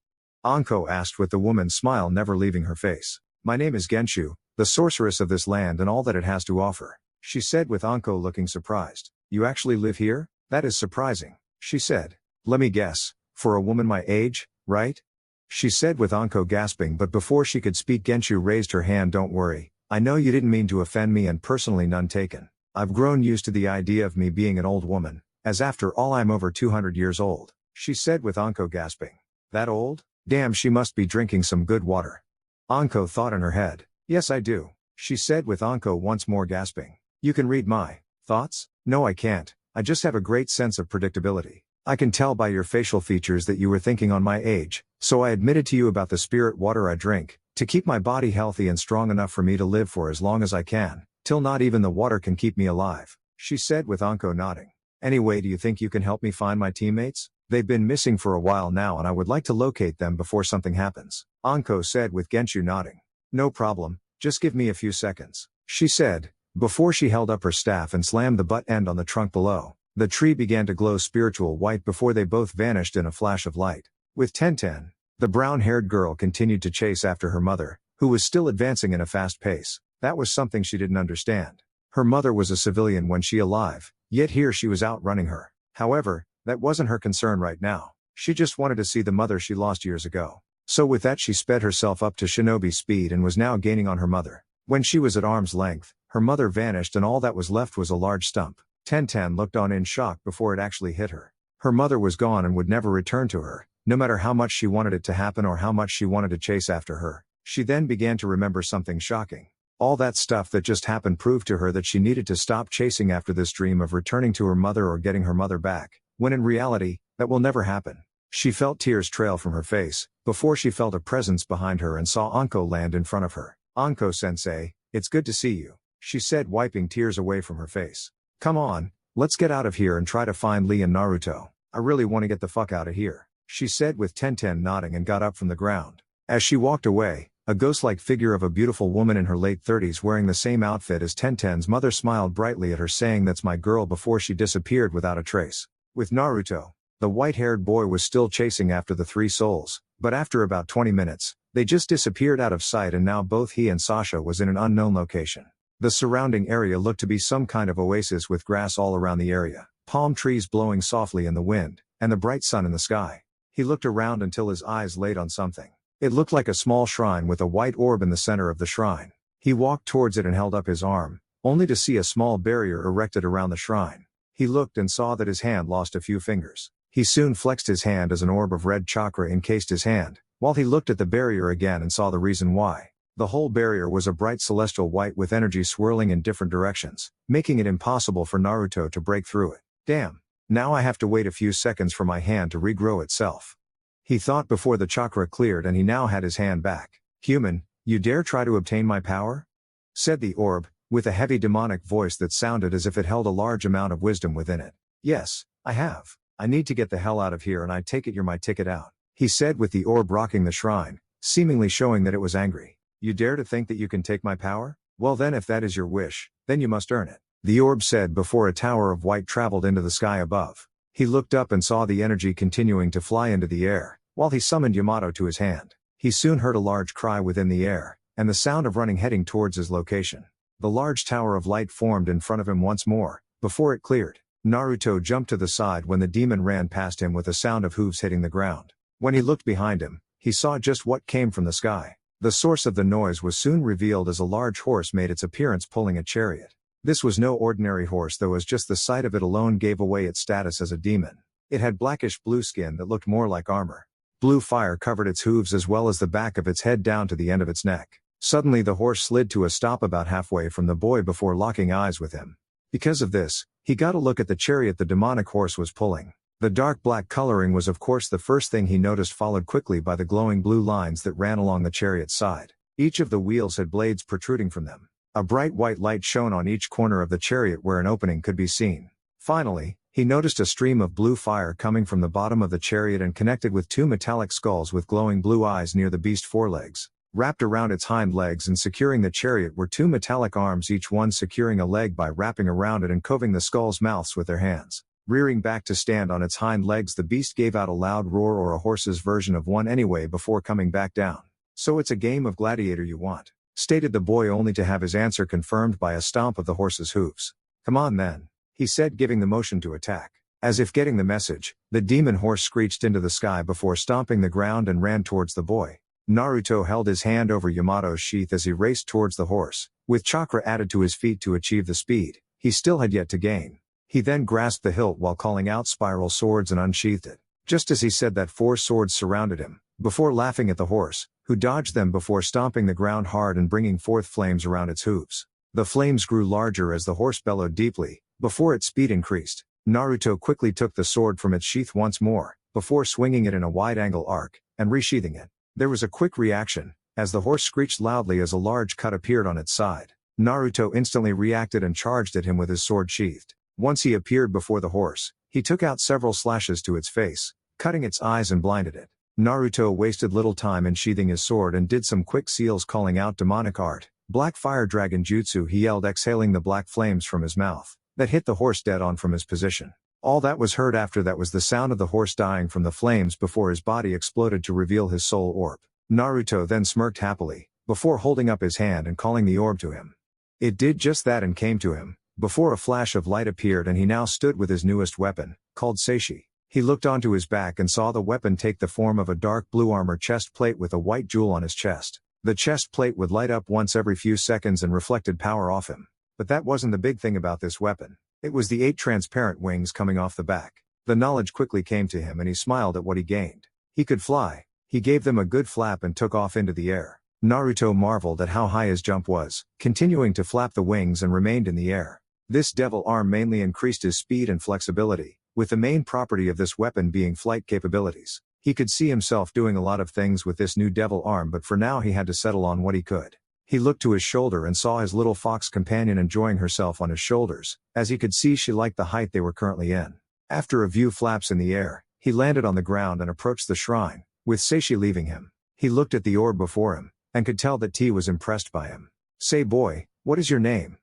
Anko asked, with the woman's smile never leaving her face. "My name is Genshu, the sorceress of this land and all that it has to offer," she said, with Anko looking surprised. "You actually live here? That is surprising," she said. "Let me guess, for a woman my age, right?" she said, with Anko gasping, but before she could speak Genshu raised her hand. "Don't worry, I know you didn't mean to offend me and personally none taken. I've grown used to the idea of me being an old woman, as after all I'm over 200 years old," she said, with Anko gasping. "That old? Damn, she must be drinking some good water." Anko thought in her head. "Yes, I do," she said, with Anko once more gasping. "You can read my thoughts?" "No, I can't. I just have a great sense of predictability. I can tell by your facial features that you were thinking on my age, so I admitted to you about the spirit water I drink, to keep my body healthy and strong enough for me to live for as long as I can, till not even the water can keep me alive," she said, with Anko nodding. "Anyway, do you think you can help me find my teammates? They've been missing for a while now and I would like to locate them before something happens," Anko said, with Genshu nodding. "No problem, just give me a few seconds," she said, before she held up her staff and slammed the butt end on the trunk below. The tree began to glow spiritual white before they both vanished in a flash of light. With Tenten, the brown-haired girl continued to chase after her mother, who was still advancing in a fast pace. That was something she didn't understand. Her mother was a civilian when she alive, yet here she was outrunning her. However, that wasn't her concern right now. She just wanted to see the mother she lost years ago. So with that she sped herself up to shinobi speed and was now gaining on her mother. When she was at arm's length, her mother vanished and all that was left was a large stump. Tenten looked on in shock before it actually hit her. Her mother was gone and would never return to her, no matter how much she wanted it to happen or how much she wanted to chase after her. She then began to remember something shocking. All that stuff that just happened proved to her that she needed to stop chasing after this dream of returning to her mother or getting her mother back, when in reality, that will never happen. She felt tears trail from her face, before she felt a presence behind her and saw Anko land in front of her. "Anko-sensei, it's good to see you," she said, wiping tears away from her face. "Come on, let's get out of here and try to find Lee and Naruto. I really want to get the fuck out of here," she said, with Tenten nodding, and got up from the ground. As she walked away, a ghost-like figure of a beautiful woman in her late 30s wearing the same outfit as Tenten's mother smiled brightly at her, saying, "That's my girl," before she disappeared without a trace. With Naruto, the white-haired boy was still chasing after the three souls, but after about 20 minutes, they just disappeared out of sight and now both he and Sasha was in an unknown location. The surrounding area looked to be some kind of oasis with grass all around the area, palm trees blowing softly in the wind, and the bright sun in the sky. He looked around until his eyes laid on something. It looked like a small shrine with a white orb in the center of the shrine. He walked towards it and held up his arm, only to see a small barrier erected around the shrine. He looked and saw that his hand lost a few fingers. He soon flexed his hand as an orb of red chakra encased his hand, while he looked at the barrier again and saw the reason why. The whole barrier was a bright celestial white with energy swirling in different directions, making it impossible for Naruto to break through it. "Damn, now I have to wait a few seconds for my hand to regrow itself," he thought before the chakra cleared and he now had his hand back. "Human, you dare try to obtain my power?" said the orb, with a heavy demonic voice that sounded as if it held a large amount of wisdom within it. "Yes, I have. I need to get the hell out of here and I take it you're my ticket out," he said, with the orb rocking the shrine, seemingly showing that it was angry. "You dare to think that you can take my power? Well then, if that is your wish, then you must earn it," the orb said before a tower of white traveled into the sky above. He looked up and saw the energy continuing to fly into the air, while he summoned Yamato to his hand. He soon heard a large cry within the air, and the sound of running heading towards his location. The large tower of light formed in front of him once more, before it cleared. Naruto jumped to the side when the demon ran past him with a sound of hooves hitting the ground. When he looked behind him, he saw just what came from the sky. The source of the noise was soon revealed as a large horse made its appearance pulling a chariot. This was no ordinary horse though, as just the sight of it alone gave away its status as a demon. It had blackish blue skin that looked more like armor. Blue fire covered its hooves as well as the back of its head down to the end of its neck. Suddenly the horse slid to a stop about halfway from the boy before locking eyes with him. Because of this, he got a look at the chariot the demonic horse was pulling. The dark black coloring was of course the first thing he noticed, followed quickly by the glowing blue lines that ran along the chariot's side. Each of the wheels had blades protruding from them. A bright white light shone on each corner of the chariot where an opening could be seen. Finally, he noticed a stream of blue fire coming from the bottom of the chariot and connected with two metallic skulls with glowing blue eyes near the beast's forelegs. Wrapped around its hind legs and securing the chariot were two metallic arms, each one securing a leg by wrapping around it and covering the skulls' mouths with their hands. Rearing back to stand on its hind legs, the beast gave out a loud roar, or a horse's version of one anyway, before coming back down. "So it's a game of gladiator you want?" stated the boy, only to have his answer confirmed by a stomp of the horse's hooves. "Come on then," he said, giving the motion to attack. As if getting the message, the demon horse screeched into the sky before stomping the ground and ran towards the boy. Naruto held his hand over Yamato's sheath as he raced towards the horse, with chakra added to his feet to achieve the speed he still had yet to gain. He then grasped the hilt while calling out spiral swords and unsheathed it. Just as he said that, 4 swords surrounded him, before laughing at the horse, who dodged them before stomping the ground hard and bringing forth flames around its hooves. The flames grew larger as the horse bellowed deeply, before its speed increased. Naruto quickly took the sword from its sheath once more, before swinging it in a wide-angle arc, and resheathing it. There was a quick reaction, as the horse screeched loudly as a large cut appeared on its side. Naruto instantly reacted and charged at him with his sword sheathed. Once he appeared before the horse, he took out several slashes to its face, cutting its eyes and blinded it. Naruto wasted little time in sheathing his sword and did some quick seals, calling out demonic art, black fire dragon jutsu, he yelled, exhaling the black flames from his mouth, that hit the horse dead on from his position. All that was heard after that was the sound of the horse dying from the flames before his body exploded to reveal his soul orb. Naruto then smirked happily, before holding up his hand and calling the orb to him. It did just that and came to him, before a flash of light appeared, and he now stood with his newest weapon, called Seishi. He looked onto his back and saw the weapon take the form of a dark blue armor chest plate with a white jewel on his chest. The chest plate would light up once every few seconds and reflected power off him. But that wasn't the big thing about this weapon. It was the 8 transparent wings coming off the back. The knowledge quickly came to him and he smiled at what he gained. He could fly. He gave them a good flap and took off into the air. Naruto marveled at how high his jump was, continuing to flap the wings, and remained in the air. This devil arm mainly increased his speed and flexibility, with the main property of this weapon being flight capabilities. He could see himself doing a lot of things with this new devil arm, but for now he had to settle on what he could. He looked to his shoulder and saw his little fox companion enjoying herself on his shoulders, as he could see she liked the height they were currently in. After a few flaps in the air, he landed on the ground and approached the shrine, with Seishi leaving him. He looked at the orb before him, and could tell that T was impressed by him. "Say boy, what is your name?"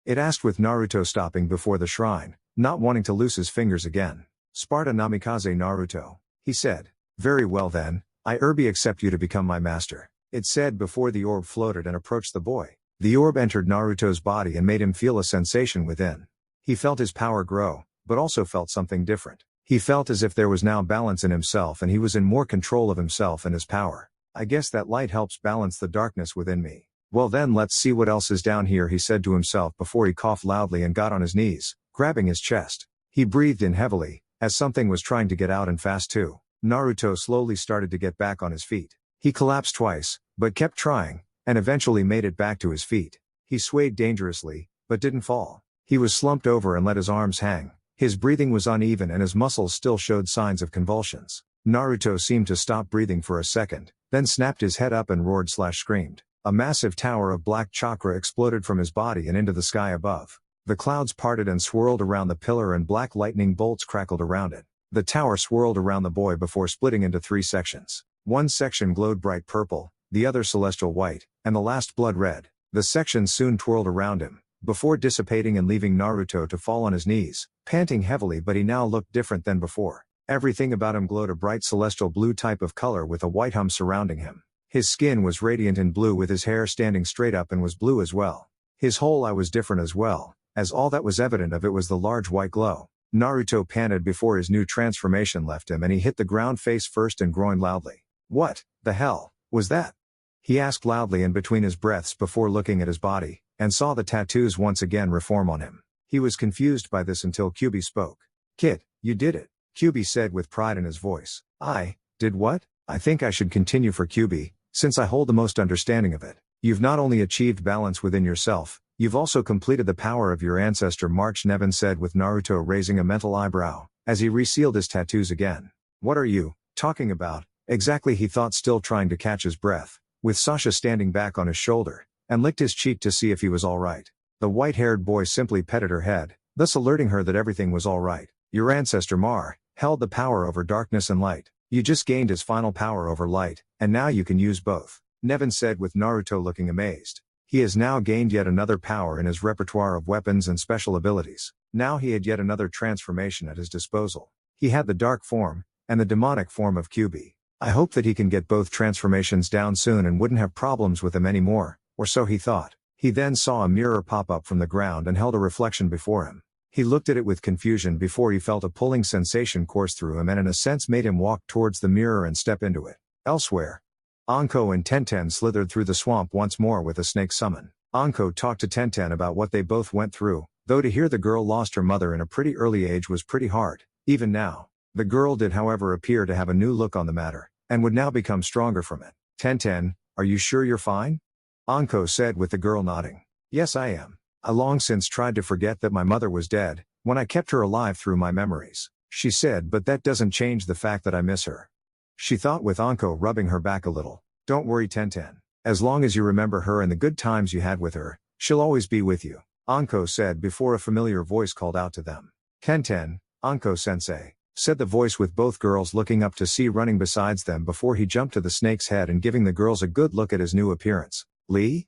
it asked, with Naruto stopping before the shrine, not wanting to loose his fingers again. "Sparda Namikaze Naruto," he said. "Very well then, I accept you to become my master," it said before the orb floated and approached the boy. The orb entered Naruto's body and made him feel a sensation within. He felt his power grow, but also felt something different. He felt as if there was now balance in himself and he was in more control of himself and his power. "I guess that light helps balance the darkness within me. Well then, let's see what else is down here," he said to himself before he coughed loudly and got on his knees, grabbing his chest. He breathed in heavily, as something was trying to get out, and fast too. Naruto slowly started to get back on his feet. He collapsed twice, but kept trying, and eventually made it back to his feet. He swayed dangerously, but didn't fall. He was slumped over and let his arms hang. His breathing was uneven and his muscles still showed signs of convulsions. Naruto seemed to stop breathing for a second, then snapped his head up and roared/screamed. A massive tower of black chakra exploded from his body and into the sky above. The clouds parted and swirled around the pillar and black lightning bolts crackled around it. The tower swirled around the boy before splitting into 3 sections. One section glowed bright purple, the other celestial white, and the last blood red. The sections soon twirled around him, before dissipating and leaving Naruto to fall on his knees, panting heavily, but he now looked different than before. Everything about him glowed a bright celestial blue type of color with a white hum surrounding him. His skin was radiant in blue with his hair standing straight up and was blue as well. His whole eye was different as well, as all that was evident of it was the large white glow. Naruto panted before his new transformation left him and he hit the ground face first and groaned loudly. "What the hell was that?" he asked loudly and between his breaths before looking at his body, and saw the tattoos once again reform on him. He was confused by this until Kyubi spoke. "Kid, you did it," Kyubi said with pride in his voice. "I did what?" "I think I should continue for Kyubi, since I hold the most understanding of it. You've not only achieved balance within yourself, you've also completed the power of your ancestor March," Nevin said with Naruto raising a mental eyebrow, as he resealed his tattoos again. "What are you talking about exactly?" he thought, still trying to catch his breath, with Sasha standing back on his shoulder, and licked his cheek to see if he was alright. The white-haired boy simply petted her head, thus alerting her that everything was alright. "Your ancestor Mar held the power over darkness and light. You just gained his final power over light, and now you can use both," Nevin said with Naruto looking amazed. He has now gained yet another power in his repertoire of weapons and special abilities. Now he had yet another transformation at his disposal. He had the dark form, and the demonic form of Kyubi. I hope that he can get both transformations down soon and wouldn't have problems with them anymore, or so he thought. He then saw a mirror pop up from the ground and held a reflection before him. He looked at it with confusion before he felt a pulling sensation course through him and in a sense made him walk towards the mirror and step into it. Elsewhere, Anko and Tenten slithered through the swamp once more with a snake summon. Anko talked to Tenten about what they both went through, though to hear the girl lost her mother in a pretty early age was pretty hard, even now. The girl did however appear to have a new look on the matter, and would now become stronger from it. "Tenten, are you sure you're fine?" Anko said with the girl nodding. "Yes, I am. I long since tried to forget that my mother was dead, when I kept her alive through my memories," she said, "but that doesn't change the fact that I miss her," she thought with Anko rubbing her back a little. "Don't worry, Tenten. As long as you remember her and the good times you had with her, she'll always be with you," Anko said before a familiar voice called out to them. "Tenten, Anko-sensei," said the voice with both girls looking up to see running besides them before he jumped to the snake's head and giving the girls a good look at his new appearance. "Lee?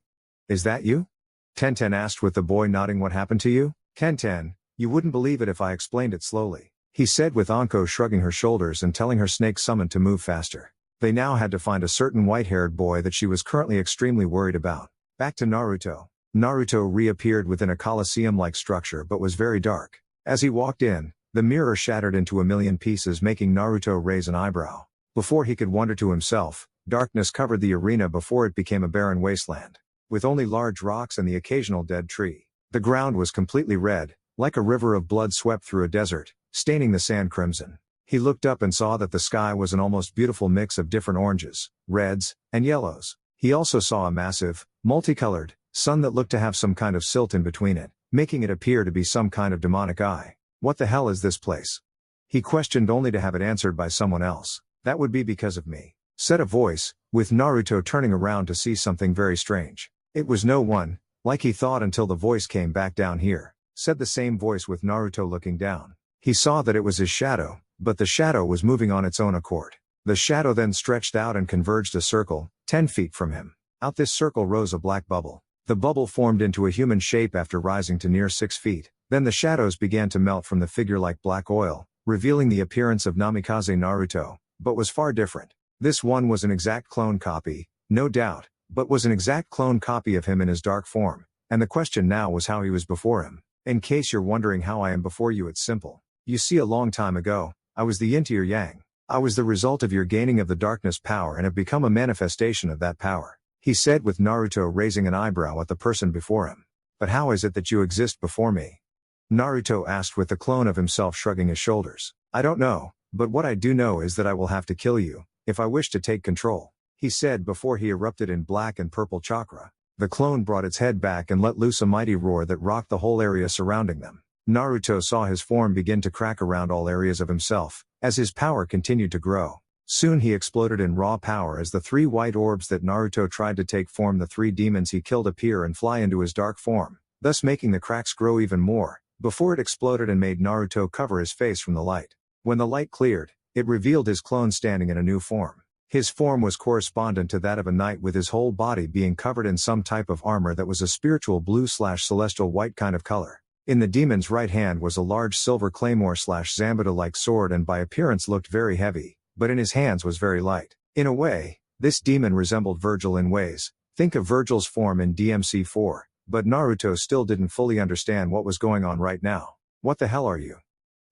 Is that you?" Tenten asked with the boy nodding. "What happened to you?" "Tenten, you wouldn't believe it if I explained it slowly," he said with Anko shrugging her shoulders and telling her snake summon to move faster. They now had to find a certain white-haired boy that she was currently extremely worried about. Back to Naruto. Naruto reappeared within a coliseum-like structure but was very dark. As he walked in, the mirror shattered into a million pieces, making Naruto raise an eyebrow. Before he could wonder to himself, darkness covered the arena before it became a barren wasteland, with only large rocks and the occasional dead tree. The ground was completely red, like a river of blood swept through a desert, staining the sand crimson. He looked up and saw that the sky was an almost beautiful mix of different oranges, reds, and yellows. He also saw a massive, multicolored sun that looked to have some kind of silt in between it, making it appear to be some kind of demonic eye. "What the hell is this place?" he questioned, only to have it answered by someone else. "That would be because of me," said a voice, with Naruto turning around to see something very strange. It was no one, like he thought, until the voice came back. "Down here," said the same voice with Naruto looking down. He saw that it was his shadow, but the shadow was moving on its own accord. The shadow then stretched out and converged a circle, 10 feet from him. Out this circle rose a black bubble. The bubble formed into a human shape after rising to near 6 feet. Then the shadows began to melt from the figure like black oil, revealing the appearance of Namikaze Naruto, but was far different. This one was an exact clone copy, no doubt, but was an exact clone copy of him in his dark form, and the question now was how he was before him. "In case you're wondering how I am before you, it's simple. You see, a long time ago, I was the yin to your yang. I was the result of your gaining of the darkness power and have become a manifestation of that power," he said with Naruto raising an eyebrow at the person before him. "But how is it that you exist before me?" Naruto asked with the clone of himself shrugging his shoulders. "I don't know, but what I do know is that I will have to kill you, if I wish to take control," he said before he erupted in black and purple chakra. The clone brought its head back and let loose a mighty roar that rocked the whole area surrounding them. Naruto saw his form begin to crack around all areas of himself, as his power continued to grow. Soon he exploded in raw power as the 3 white orbs that Naruto tried to take form the 3 demons he killed appear and fly into his dark form, thus making the cracks grow even more, before it exploded and made Naruto cover his face from the light. When the light cleared, it revealed his clone standing in a new form. His form was correspondent to that of a knight, with his whole body being covered in some type of armor that was a spiritual blue/celestial white kind of color. In the demon's right hand was a large silver claymore/Zambada-like sword, and by appearance looked very heavy, but in his hands was very light. In a way, this demon resembled Virgil in ways. Think of Virgil's form in DMC4, but Naruto still didn't fully understand what was going on right now. "What the hell are you?"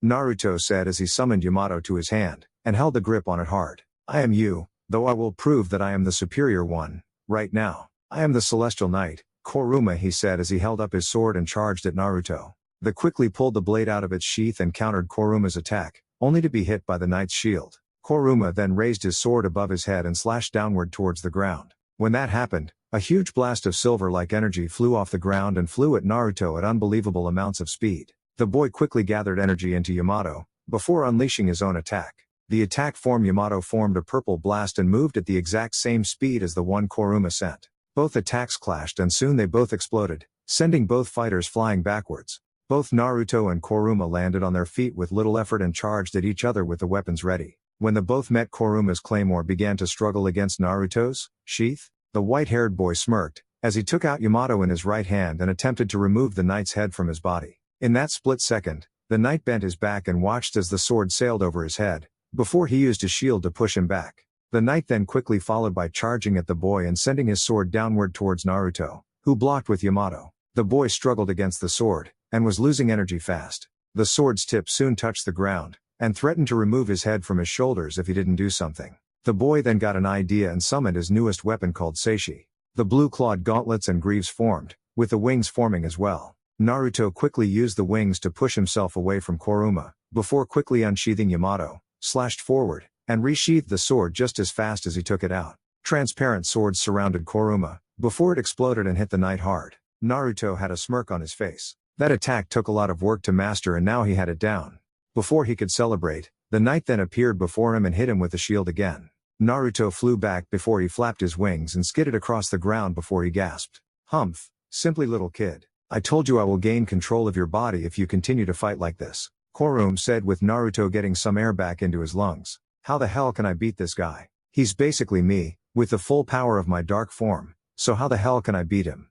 Naruto said as he summoned Yamato to his hand, and held the grip on it hard. "I am you, though I will prove that I am the superior one, right now. I am the Celestial Knight, Kuruma, he said as he held up his sword and charged at Naruto. The quickly pulled the blade out of its sheath and countered Kuruma's attack, only to be hit by the knight's shield. Kuruma then raised his sword above his head and slashed downward towards the ground. When that happened, a huge blast of silver-like energy flew off the ground and flew at Naruto at unbelievable amounts of speed. The boy quickly gathered energy into Yamato, before unleashing his own attack. The attack form Yamato formed a purple blast and moved at the exact same speed as the one Kuruma sent. Both attacks clashed and soon they both exploded, sending both fighters flying backwards. Both Naruto and Kuruma landed on their feet with little effort and charged at each other with the weapons ready. When the both met, Kuruma's claymore began to struggle against Naruto's sheath. The white-haired boy smirked, as he took out Yamato in his right hand and attempted to remove the knight's head from his body. In that split second, the knight bent his back and watched as the sword sailed over his head, before he used his shield to push him back. The knight then quickly followed by charging at the boy and sending his sword downward towards Naruto, who blocked with Yamato. The boy struggled against the sword, and was losing energy fast. The sword's tip soon touched the ground, and threatened to remove his head from his shoulders if he didn't do something. The boy then got an idea and summoned his newest weapon called Seishi. The blue-clawed gauntlets and greaves formed, with the wings forming as well. Naruto quickly used the wings to push himself away from Kuruma, before quickly unsheathing Yamato, slashed forward, and resheathed the sword just as fast as he took it out. Transparent swords surrounded Kuruma, before it exploded and hit the knight hard. Naruto had a smirk on his face. That attack took a lot of work to master and now he had it down. Before he could celebrate, the knight then appeared before him and hit him with the shield again. Naruto flew back before he flapped his wings and skidded across the ground before he gasped. "Humph, simply little kid. I told you I will gain control of your body if you continue to fight like this," Kuruma said with Naruto getting some air back into his lungs. "How the hell can I beat this guy? He's basically me, with the full power of my dark form, so how the hell can I beat him?"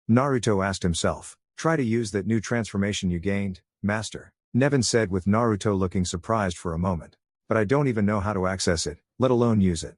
Naruto asked himself. "Try to use that new transformation you gained, Master," Nevin said with Naruto looking surprised for a moment. "But I don't even know how to access it, let alone use it,"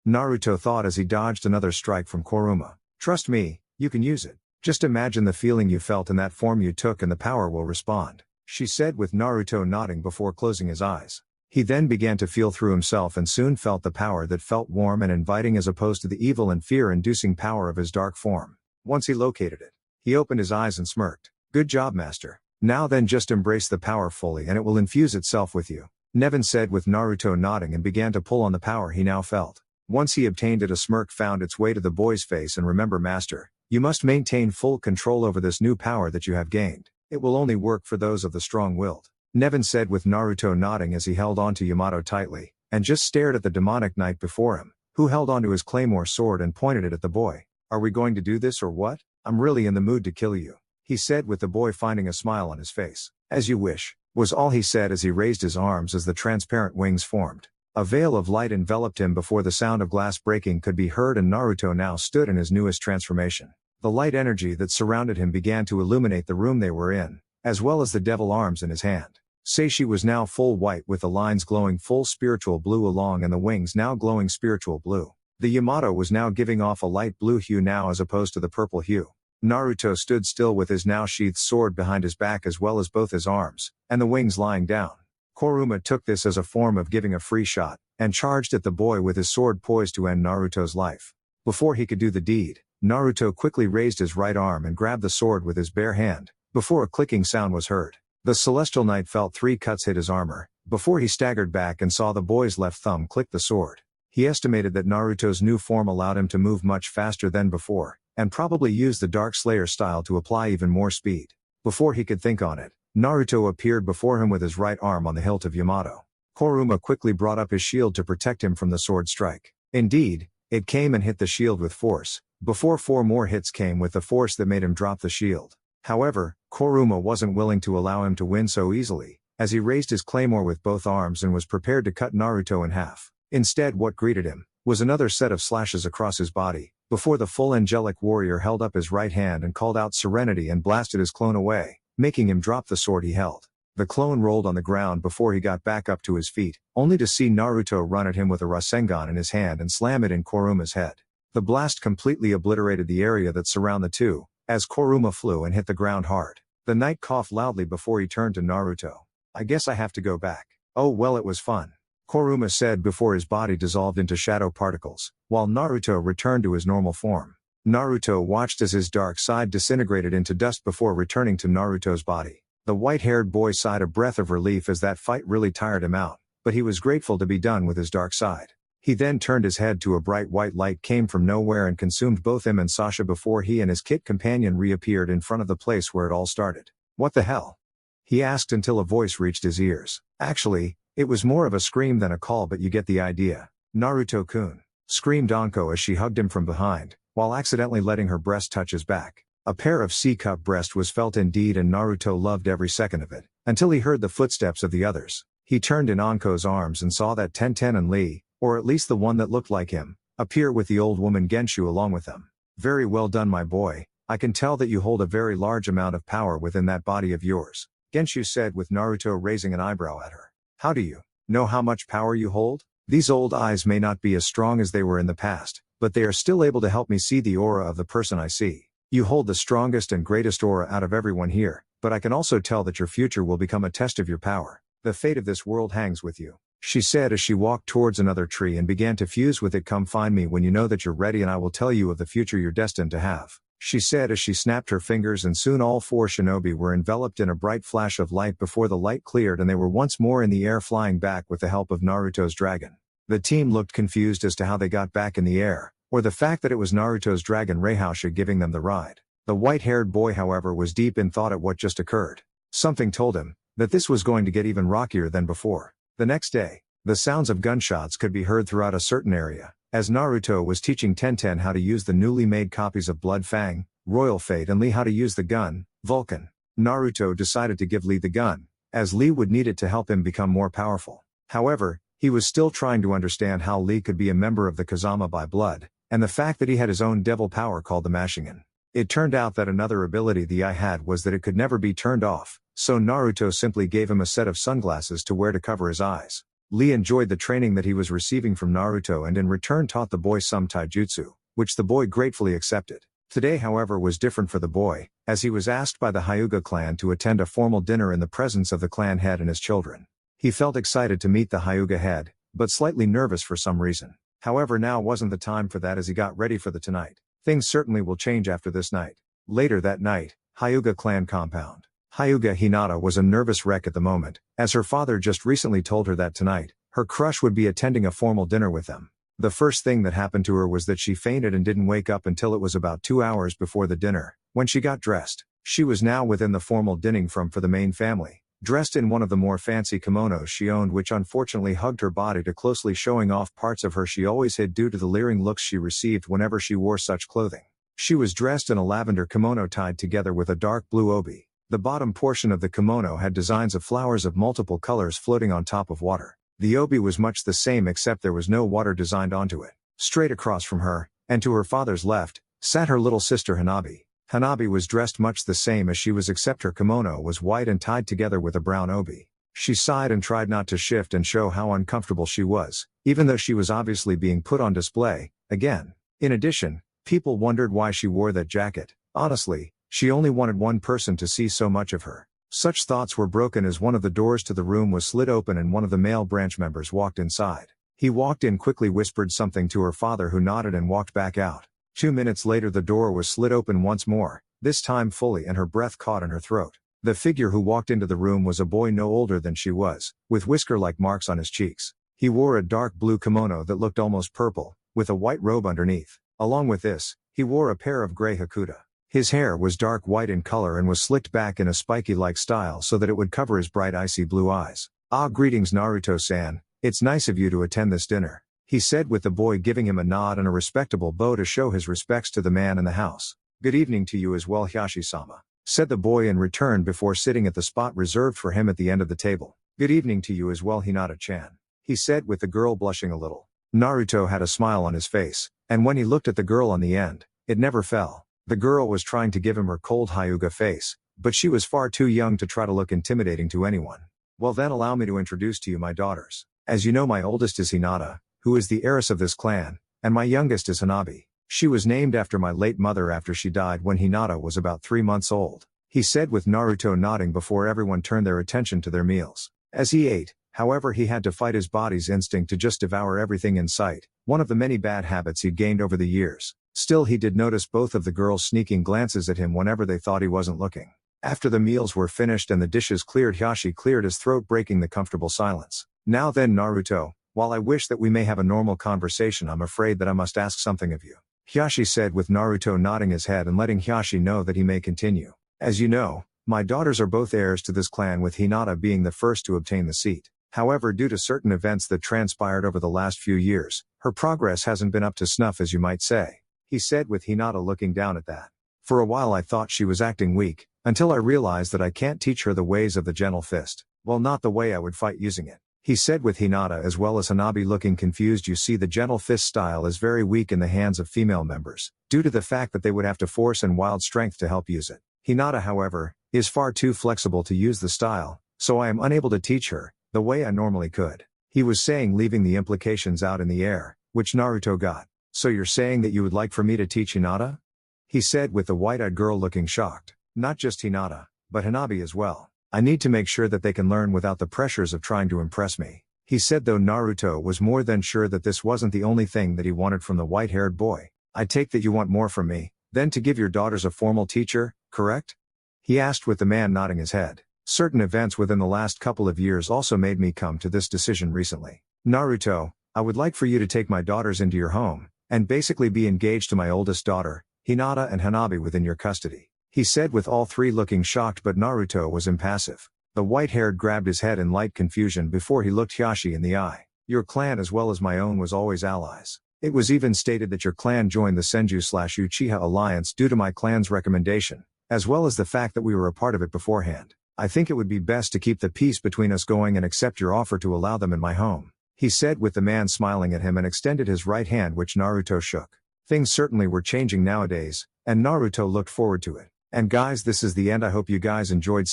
Naruto thought as he dodged another strike from Kuruma. "Trust me, you can use it. Just imagine the feeling you felt in that form you took and the power will respond," she said with Naruto nodding before closing his eyes. He then began to feel through himself and soon felt the power that felt warm and inviting as opposed to the evil and fear-inducing power of his dark form. Once he located it, he opened his eyes and smirked. "Good job, Master. Now then just embrace the power fully and it will infuse itself with you," Nevin said with Naruto nodding and began to pull on the power he now felt. Once he obtained it, a smirk found its way to the boy's face. "And remember, Master, you must maintain full control over this new power that you have gained. It will only work for those of the strong-willed," Nevin said with Naruto nodding as he held onto Yamato tightly, and just stared at the demonic knight before him, who held onto his claymore sword and pointed it at the boy. "Are we going to do this or what? I'm really in the mood to kill you," he said with the boy finding a smile on his face. "As you wish," was all he said as he raised his arms as the transparent wings formed. A veil of light enveloped him before the sound of glass breaking could be heard, and Naruto now stood in his newest transformation. The light energy that surrounded him began to illuminate the room they were in, as well as the devil arms in his hand. Seishi was now full white with the lines glowing full spiritual blue along and the wings now glowing spiritual blue. The Yamato was now giving off a light blue hue now as opposed to the purple hue. Naruto stood still with his now sheathed sword behind his back as well as both his arms, and the wings lying down. Kuruma took this as a form of giving a free shot, and charged at the boy with his sword poised to end Naruto's life. Before he could do the deed, Naruto quickly raised his right arm and grabbed the sword with his bare hand, before a clicking sound was heard. The Celestial Knight felt 3 cuts hit his armor, before he staggered back and saw the boy's left thumb click the sword. He estimated that Naruto's new form allowed him to move much faster than before, and probably used the Dark Slayer style to apply even more speed. Before he could think on it, Naruto appeared before him with his right arm on the hilt of Yamato. Kuruma quickly brought up his shield to protect him from the sword strike. Indeed, it came and hit the shield with force, before 4 more hits came with the force that made him drop the shield. However, Kuruma wasn't willing to allow him to win so easily, as he raised his claymore with both arms and was prepared to cut Naruto in half. Instead, what greeted him was another set of slashes across his body, before the full angelic warrior held up his right hand and called out serenity and blasted his clone away, making him drop the sword he held. The clone rolled on the ground before he got back up to his feet, only to see Naruto run at him with a Rasengan in his hand and slam it in Kuruma's head. The blast completely obliterated the area that surround the two, as Kuruma flew and hit the ground hard. The knight coughed loudly before he turned to Naruto. "I guess I have to go back." "Oh well, it was fun," Kuruma said before his body dissolved into shadow particles, while Naruto returned to his normal form. Naruto watched as his dark side disintegrated into dust before returning to Naruto's body. The white-haired boy sighed a breath of relief as that fight really tired him out, but he was grateful to be done with his dark side. He then turned his head to a bright white light came from nowhere and consumed both him and Sasha before he and his kit companion reappeared in front of the place where it all started. "What the hell?" he asked until a voice reached his ears. Actually, it was more of a scream than a call, but you get the idea. "Naruto-kun," screamed Anko as she hugged him from behind, while accidentally letting her breast touch his back. A pair of C-cup breasts was felt indeed, and Naruto loved every second of it, until he heard the footsteps of the others. He turned in Anko's arms and saw that Tenten and Lee, or at least the one that looked like him, appear with the old woman Genshu along with them. "Very well done, my boy. I can tell that you hold a very large amount of power within that body of yours," Genshu said with Naruto raising an eyebrow at her. "How do you know how much power you hold? These old eyes may not be as strong as they were in the past, but they are still able to help me see the aura of the person I see. You hold the strongest and greatest aura out of everyone here, but I can also tell that your future will become a test of your power. The fate of this world hangs with you," she said as she walked towards another tree and began to fuse with it. "Come find me when you know that you're ready and I will tell you of the future you're destined to have," she said as she snapped her fingers, and soon all four shinobi were enveloped in a bright flash of light before the light cleared and they were once more in the air flying back with the help of Naruto's dragon. The team looked confused as to how they got back in the air, or the fact that it was Naruto's dragon Reihasha giving them the ride. The white-haired boy, however, was deep in thought at what just occurred. Something told him that this was going to get even rockier than before. The next day, the sounds of gunshots could be heard throughout a certain area, as Naruto was teaching Tenten how to use the newly made copies of Blood Fang, Royal Fate, and Lee how to use the gun, Vulcan. Naruto decided to give Lee the gun, as Lee would need it to help him become more powerful. However, he was still trying to understand how Lee could be a member of the Kazama by blood, and the fact that he had his own devil power called the Mashingen. It turned out that another ability the eye had was that it could never be turned off, so Naruto simply gave him a set of sunglasses to wear to cover his eyes. Lee enjoyed the training that he was receiving from Naruto and in return taught the boy some taijutsu, which the boy gratefully accepted. Today, however, was different for the boy, as he was asked by the Hyuga clan to attend a formal dinner in the presence of the clan head and his children. He felt excited to meet the Hyuga head, but slightly nervous for some reason. However, now wasn't the time for that as he got ready for the tonight. Things certainly will change after this night. Later that night, Hyuga clan compound. Hyuga Hinata was a nervous wreck at the moment, as her father just recently told her that tonight, her crush would be attending a formal dinner with them. The first thing that happened to her was that she fainted and didn't wake up until it was about 2 hours before the dinner, when she got dressed. She was now within the formal dining room for the main family, dressed in one of the more fancy kimonos she owned, which unfortunately hugged her body too closely, showing off parts of her she always hid due to the leering looks she received whenever she wore such clothing. She was dressed in a lavender kimono tied together with a dark blue obi. The bottom portion of the kimono had designs of flowers of multiple colors floating on top of water. The obi was much the same except there was no water designed onto it. Straight across from her, and to her father's left, sat her little sister Hanabi. Hanabi was dressed much the same as she was except her kimono was white and tied together with a brown obi. She sighed and tried not to shift and show how uncomfortable she was, even though she was obviously being put on display, again. In addition, people wondered why she wore that jacket. Honestly, she only wanted one person to see so much of her. Such thoughts were broken as one of the doors to the room was slid open and one of the male branch members walked inside. He walked in quickly, whispered something to her father who nodded and walked back out. 2 minutes later the door was slid open once more, this time fully, and her breath caught in her throat. The figure who walked into the room was a boy no older than she was, with whisker-like marks on his cheeks. He wore a dark blue kimono that looked almost purple, with a white robe underneath. Along with this, he wore a pair of gray hakuta. His hair was dark white in color and was slicked back in a spiky-like style so that it would cover his bright icy blue eyes. "Ah, greetings Naruto-san, it's nice of you to attend this dinner," he said with the boy giving him a nod and a respectable bow to show his respects to the man in the house. "Good evening to you as well, Hiyashi-sama," said the boy in return before sitting at the spot reserved for him at the end of the table. "Good evening to you as well, Hinata-chan," he said with the girl blushing a little. Naruto had a smile on his face, and when he looked at the girl on the end, it never fell. The girl was trying to give him her cold Hyuga face, but she was far too young to try to look intimidating to anyone. "Well then, allow me to introduce to you my daughters. As you know, my oldest is Hinata, who is the heiress of this clan, and my youngest is Hanabi. She was named after my late mother after she died when Hinata was about 3 months old," he said with Naruto nodding before everyone turned their attention to their meals. As he ate, however, he had to fight his body's instinct to just devour everything in sight, one of the many bad habits he'd gained over the years. Still, he did notice both of the girls sneaking glances at him whenever they thought he wasn't looking. After the meals were finished and the dishes cleared, Hiashi cleared his throat, breaking the comfortable silence. Now then, Naruto, while I wish that we may have a normal conversation, I'm afraid that I must ask something of you. Hiashi said, with Naruto nodding his head and letting Hiashi know that he may continue. As you know, my daughters are both heirs to this clan, with Hinata being the first to obtain the seat. However, due to certain events that transpired over the last few years, her progress hasn't been up to snuff, as you might say. He said, with Hinata looking down at that. For a while I thought she was acting weak, until I realized that I can't teach her the ways of the gentle fist. Well, not the way I would fight using it. He said, with Hinata as well as Hanabi looking confused. You see, the gentle fist style is very weak in the hands of female members, due to the fact that they would have to force and wild strength to help use it. Hinata, however, is far too flexible to use the style, so I am unable to teach her the way I normally could. He was saying, leaving the implications out in the air, which Naruto got. So you're saying that you would like for me to teach Hinata? He said, with the white-eyed girl looking shocked. Not just Hinata, but Hanabi as well. I need to make sure that they can learn without the pressures of trying to impress me. He said, though Naruto was more than sure that this wasn't the only thing that he wanted from the white-haired boy. I take that you want more from me, then to give your daughters a formal teacher, correct? He asked, with the man nodding his head. Certain events within the last couple of years also made me come to this decision recently. Naruto, I would like for you to take my daughters into your home, and basically be engaged to my oldest daughter, Hinata, and Hanabi within your custody. He said, with all three looking shocked, but Naruto was impassive. The white-haired grabbed his head in light confusion before he looked Hiashi in the eye. Your clan as well as my own was always allies. It was even stated that your clan joined the Senju/Uchiha alliance due to my clan's recommendation, as well as the fact that we were a part of it beforehand. I think it would be best to keep the peace between us going and accept your offer to allow them in my home. He said, with the man smiling at him and extended his right hand, which Naruto shook. Things certainly were changing nowadays, and Naruto looked forward to it. And guys, this is the end. I hope you guys enjoyed.